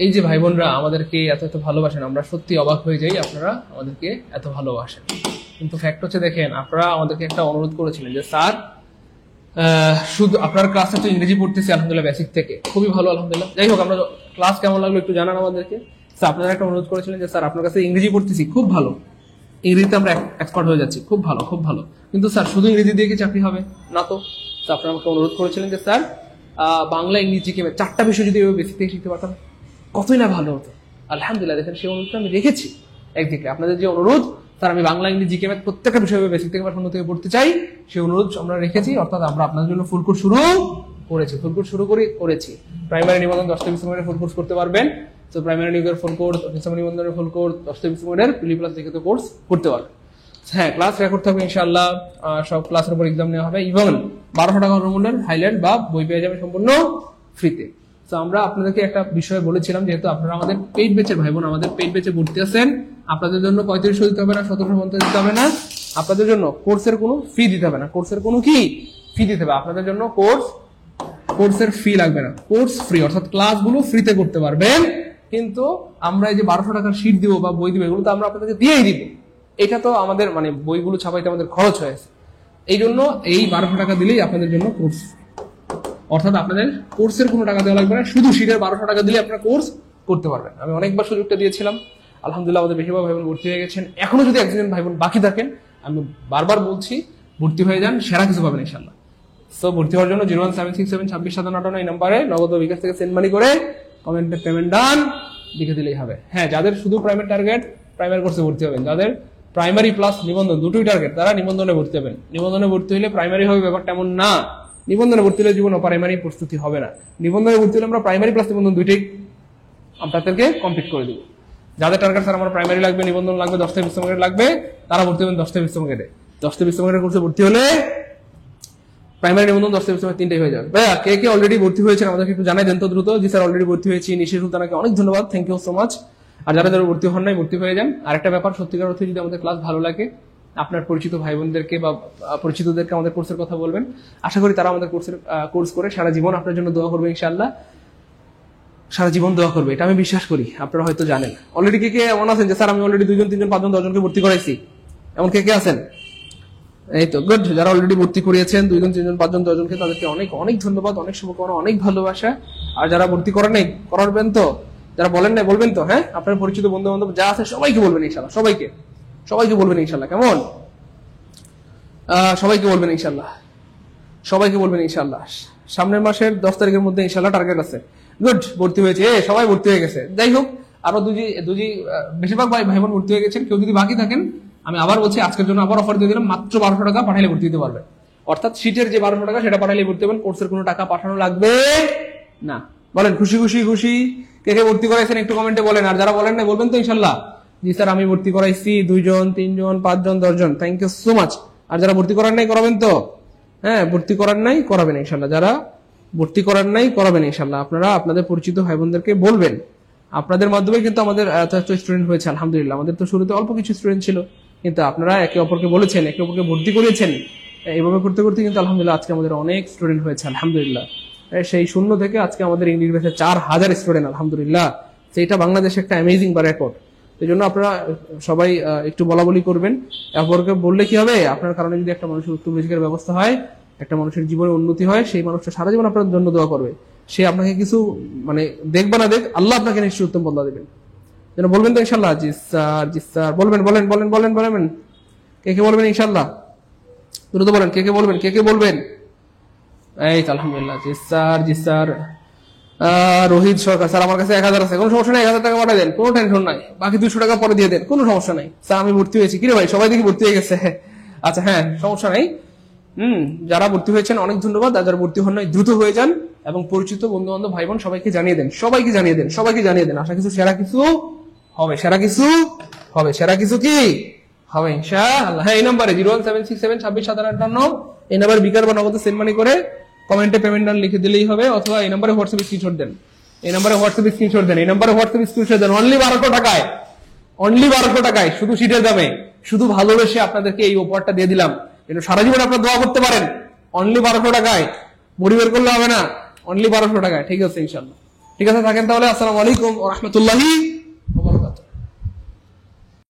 এই যে ভাই বোনরা আমাদেরকে এত এত ভালোবাসেন, আমরা সত্যি অবাক হয়ে যাই আপনারা আমাদেরকে এত ভালোবাসেন। কিন্তু ফ্যাক্ট হচ্ছে, দেখেন আপনারা আমাদেরকে একটা অনুরোধ করেছিলেন যে স্যার শুধু আপনার ক্লাসে তো ইংরেজি পড়তেছি আলহামদুলিল্লাহ বেসিক থেকে, খুবই ভালো আলহামদুলিল্লাহ। যাই হোক, আমরা ক্লাস কেমন লাগলো একটু জানান আমাদেরকে। আপনারা একটা অনুরোধ করেছিলেন যে স্যার আপনার কাছে ইংরেজি পড়তেছি, খুব ভালো, ইংরেজিতে আমরা এক্সপার্ট হয়ে যাচ্ছি, খুব ভালো খুব ভালো, কিন্তু স্যার শুধু ইংরেজি দিয়ে কি চাকরি হবে না? তো আপনারা আমাকে অনুরোধ করেছিলেন যে স্যার বাংলা ইংরেজি কে 4টা বিষয় যদি বেসিক থেকে শিখতে পারতাম কতই না ভালো হতো। আলহামদুলিল্লাহ, দেখেন সেই অনুরোধটা আমি রেখেছি একদিকে। আপনাদের যে অনুরোধ, স্যার আমি বাংলা ইংরেজি কে প্রত্যেকটা বিষয় বেসিক থেকে বা শূন্য থেকে পড়তে চাই, সেই অনুরোধ আমরা রেখেছি। অর্থাৎ আমরা আপনাদের জন্য ফুল কোর্স শুরু করেছি। প্রাইমারি নিবন্ধন 10 থেকে 20 মিনিটের ফুল কোর্স করতে পারবেন। তো প্রাইমারি নিয়োগের ফুল কোর্স, ডিসেম্বর নিবন্ধনের ফুল কোর্স, 10 থেকে 20 মিনিটের প্রিলি প্লাস লিখিত কোর্স করতে পারবেন। হ্যাঁ, ক্লাস রেকর্ড থাকবে ইনশাআল্লাহ, সব ক্লাসের উপর এক্সাম নেওয়া হবে। ইভেন 1200 টাকা মূল্যের হাইলাইট বা বই পেয়ে যাবেন সম্পূর্ণ ফ্রিতে। তো আমরা আপনাদেরকে একটা বিষয় বলেছিলাম, যেহেতু আপনারা আমাদের পেইড ব্যাচের ভাই বোন, আমাদের পেইড ব্যাচে ভর্তি আছেন, আপনাদের জন্য 3500 দিতে হবে না, 1750 দিতে হবে না, আপনাদের জন্য কোর্সের কোনো ফি দিতে হবে না, কোর্সের কোনো কি ফি দিতে হবে আপনাদের জন্য, কোর্সের ফি লাগবে না, কোর্স ফ্রি, অর্থাৎ ক্লাসগুলো ফ্রিতে করতে পারবেন। কিন্তু আমরা এই যে 1200 টাকার শীট দিব বা বই দিব, এগুলো তো আমরা আপনাদেরকে দিয়েই দিব। এটা তো আমাদের মানে বইগুলো ছাপাইতে আমাদের খরচ হয়েছে, এই জন্য এই 1200 টাকা দিলেই আপনাদের জন্য কোর্স, অর্থাৎ আপনাদের কোর্সের কোনো টাকা দেওয়া লাগবে না, শুধু শীটের 1200 টাকা দিলে আপনারা কোর্স করতে পারবেন। আমি অনেকবার সুযোগটা দিয়েছিলাম, আলহামদুলিল্লাহ আমাদের বেশিরভাগ ভাই বোন ভর্তি হয়ে গেছেন। এখনো যদি একজন ভাই বোন বাকি থাকেন, আমি বারবার বলছি ভর্তি হয়ে যান, সেরা কিছু পাবেন ইনশাআল্লাহ। সো ভর্তি হওয়ার জন্য 01767265758 এই নাম্বারে নগদ বিকাশ থেকে সেন্ড মানি করে কমেন্টে পেমেন্ট ডান লিখে দিলেই হবে। হ্যাঁ, যাদের শুধু প্রাইমারি টার্গেট প্রাইমারি কোর্সে ভর্তি হবেন, যাদের প্রাইমারি প্লাস নিবন্ধন দুটোই টার্গেট, তারা নিবন্ধনে ভর্তি হবেন। নিবন্ধনে ভর্তি হলে প্রাইমারি হবে ব্যাপারটা এমন না, নিবন্ধনে ভর্তি হলে জীবন প্রাইমারি প্রস্তুতি হবে না। নিবন্ধনে ভর্তি হলে আমরা প্রাইমারি প্লাস নিবন্ধন দুইটাই আপনাদেরকে কমপ্লিট করে দিব। যাদের টার্গেট স্যার আমার প্রাইমারি লাগবে, নিবন্ধন লাগবে, 10 থেকে 20 মিনিট লাগবে, তারা ভর্তি হবেন 10 থেকে 20 মিনিটে। 10 থেকে 20 মিনিটের কোর্সে ভর্তি হলে প্রাইমারি নিবন্ধন 10 থেকে 20 মিনিট তিনটাই হয়ে যাবে। ভাইয়া কে কে অলরেডি ভর্তি হয়েছেন আমাদেরকে একটু জানাই দেন তো দ্রুত। জি স্যার অলরেডি ভর্তি হয়েছি, নিশির সুলতানাকে অনেক ধন্যবাদ, থ্যাংক ইউ সো মাচ। আর যারা যারা ভর্তি হন নাই ভর্তি হয়ে যান। আর একটা ব্যাপার, সত্যিকার অর্থে যদি আমাদের ক্লাস ভালো লাগে আপনার পরিচিত ভাই বোনদেরকে বা পরিচিতদেরকে আমাদের কোর্সের কথা বলবেন। আশা করি তারা আমাদের কোর্স করে সারা জীবন আপনার জন্য দোয়া করবে ইনশাআল্লাহ, সারা জীবন দোয়া করবে, এটা আমি বিশ্বাস করি। আপনারা হয়তো জানেন অলরেডি কে কে এমন আছেন যে স্যার আমি অলরেডি 2 জন 3 জন 5 জন 10 জনকে ভর্তি করাইছি, এমন কে কে আছেন? এই তো গুড, যারা অলরেডি ভর্তি করিয়েছেন 2 জন 3 জন 5 জন 10 জনকে, তাদেরকে অনেক অনেক ধন্যবাদ, অনেক শুভকামনা, অনেক ভালোবাসা। আর যারা ভর্তি করেন নাই, করাবেন তো, যারা বলেন নাই বলবেন তো, হ্যাঁ আপনার পরিচিত বন্ধু বান্ধব যা আছে সবাইকে বলবেন ইনশাআল্লাহ, সবাইকে বলবেন ইনশাআল্লাহ, কেমন? সবাইকে বলবেন ইনশাআল্লাহ, সবাইকে বলবেন ইনশাআল্লাহ। সামনের মাসের 10 তারিখের মধ্যে ইনশাআল্লাহ টার্গেট আছে। গুড, ভর্তি হয়েছে, সবাই ভর্তি হয়ে গেছে। যাই হোক, আরো দুজি বেশিরভাগ ভাই বোন ভর্তি হয়ে গেছেন। কেউ যদি বাকি থাকেন, আমি আবার বলছি আজকের জন্য আবার অফার দিয়ে দিলাম, মাত্র 1200 টাকা পাঠাইলে ভর্তি দিতে পারবেন। অর্থাৎ সিটের যে 1200 টাকা সেটা পাঠাইলে ভর্তি হবেন, কোর্সের কোনো টাকা পাঠানো লাগবে না। বলেন খুশি খুশি খুশি? কে কে ভর্তি করাইছেন একটু কমেন্টে বলেন। আর যারা বলেন না বলবেন তো ইনশাআল্লাহ, জি স্যার আমি ভর্তি করাইছি 2 জন 3 জন 5 জন 10 জন, থ্যাংক ইউ সো মাচ। আর যারা ভর্তি করার নাই করাবেন তো, হ্যাঁ ভর্তি করার নাই করাবেন ইনশাআল্লাহ, যারা ভর্তি করার নাই করাবেন ইনশাআল্লাহ। আপনারা আপনাদের পরিচিত ভাই বোনদেরকে বলবেন। আপনাদের মাধ্যমে কিন্তু আমাদের এত স্টুডেন্ট হয়েছে আলহামদুলিল্লাহ। আমাদের তো শুরুতে অল্প কিছু স্টুডেন্ট ছিল, কিন্তু আপনারা একে অপরকে বলেছেন, একে অপরকে ভর্তি করিয়েছেন, এইভাবে করতে করতে কিন্তু আলহামদুলিল্লাহ আজকে আমাদের অনেক স্টুডেন্ট হয়েছে আলহামদুলিল্লাহ। সেই শূন্য থেকে আজকে আমাদের ইংলিশ ব্যাচে 4000 স্টুডেন্ট আলহামদুলিল্লাহ। সেইটা বাংলাদেশে একটা অ্যামেজিং বা রেকর্ড। এই জন্য আপনারা সবাই একটু বলা বলি করবেন। অপরকে বললে কি হবে, আপনার কারণে যদি একটা মানুষের উত্তম রিজিকের ব্যবস্থা হয়, একটা মানুষের জীবনে উন্নতি হয়, সেই মানুষটা সারা জীবন আপনার জন্য দোয়া করবে। সে আপনাকে কিছু মানে দেখবা না দেখ, আল্লাহ আপনাকে নিশ্চয়ই উত্তম বদলা দেবেন। যেন বলবেন তো ইনশাআল্লাহ, জি স্যার জি স্যার, বলবেন বলেন বলেন বলেন বলেন, কে কে বলবেন ইনশাআল্লাহ? দ্রুত বলেন কে কে বলবেন, কে কে বলবেন? এই তো আলহামদুলিল্লাহ, জি স্যার জি স্যার। রোহিত সরকার, স্যার আমার কাছে 1000 আছে, কোনো সমস্যা নাই, 1000 টাকা পাঠিয়ে দেন, কোনো টেনশন নাই, বাকি 200 টাকা পরে দিয়ে দেন, কোনো সমস্যা নাই। স্যার আমি ভর্তি হয়েছি, কিরে ভাই সবাই দেখি ভর্তি হয়ে গেছে? আচ্ছা হ্যাঁ সমস্যা নাই। যারা ভর্তি হয়েছেন অনেক ধন্যবাদ, আর যারা ভর্তি হন নাই দ্রুত হয়ে যান এবং পরিচিত বন্ধু বান্ধব ভাই বোন সবাইকে জানিয়ে দেন, সবাইকে জানিয়ে দেন, সবাইকে জানিয়ে দেন। আশা কিছু সেরা কিছু হবে, সেরা কিছু হবে, সেরা কিছু কি হবে ইনশাআল্লাহ। হ্যাঁ এই নাম্বারে 01767265758 এই নাম্বারে বিকার বা নগদে সেন্ড মানি করে কমেন্টে পেমেন্ট ডান লিখে দিলেই হবে, অথবা এই নাম্বারে হোয়াটসঅ্যাপে স্ক্রিনশট দেন, এই নাম্বারে হোয়াটসঅ্যাপে স্ক্রিনশট দেন, এই নাম্বারে হোয়াটসঅ্যাপে স্ক্রিনশট দেন। অনলি 1200 টাকায়, অনলি 1200 টাকায়, শুধু সিটের দামে, শুধু ভালোবেসে আপনাদেরকে এই অফারটা দিয়ে দিলাম। এটা সারা জীবন আপনারা দোয়া করতে পারেন। অনলি 1200 টাকায়, মুড়ি বের করলে হবে না, অনলি 1200 টাকায়। ঠিক আছে ইনশাআল্লাহ, ঠিক আছে থাকেন তাহলে। আসসালামু আলাইকুম ওয়া রাহমাতুল্লাহি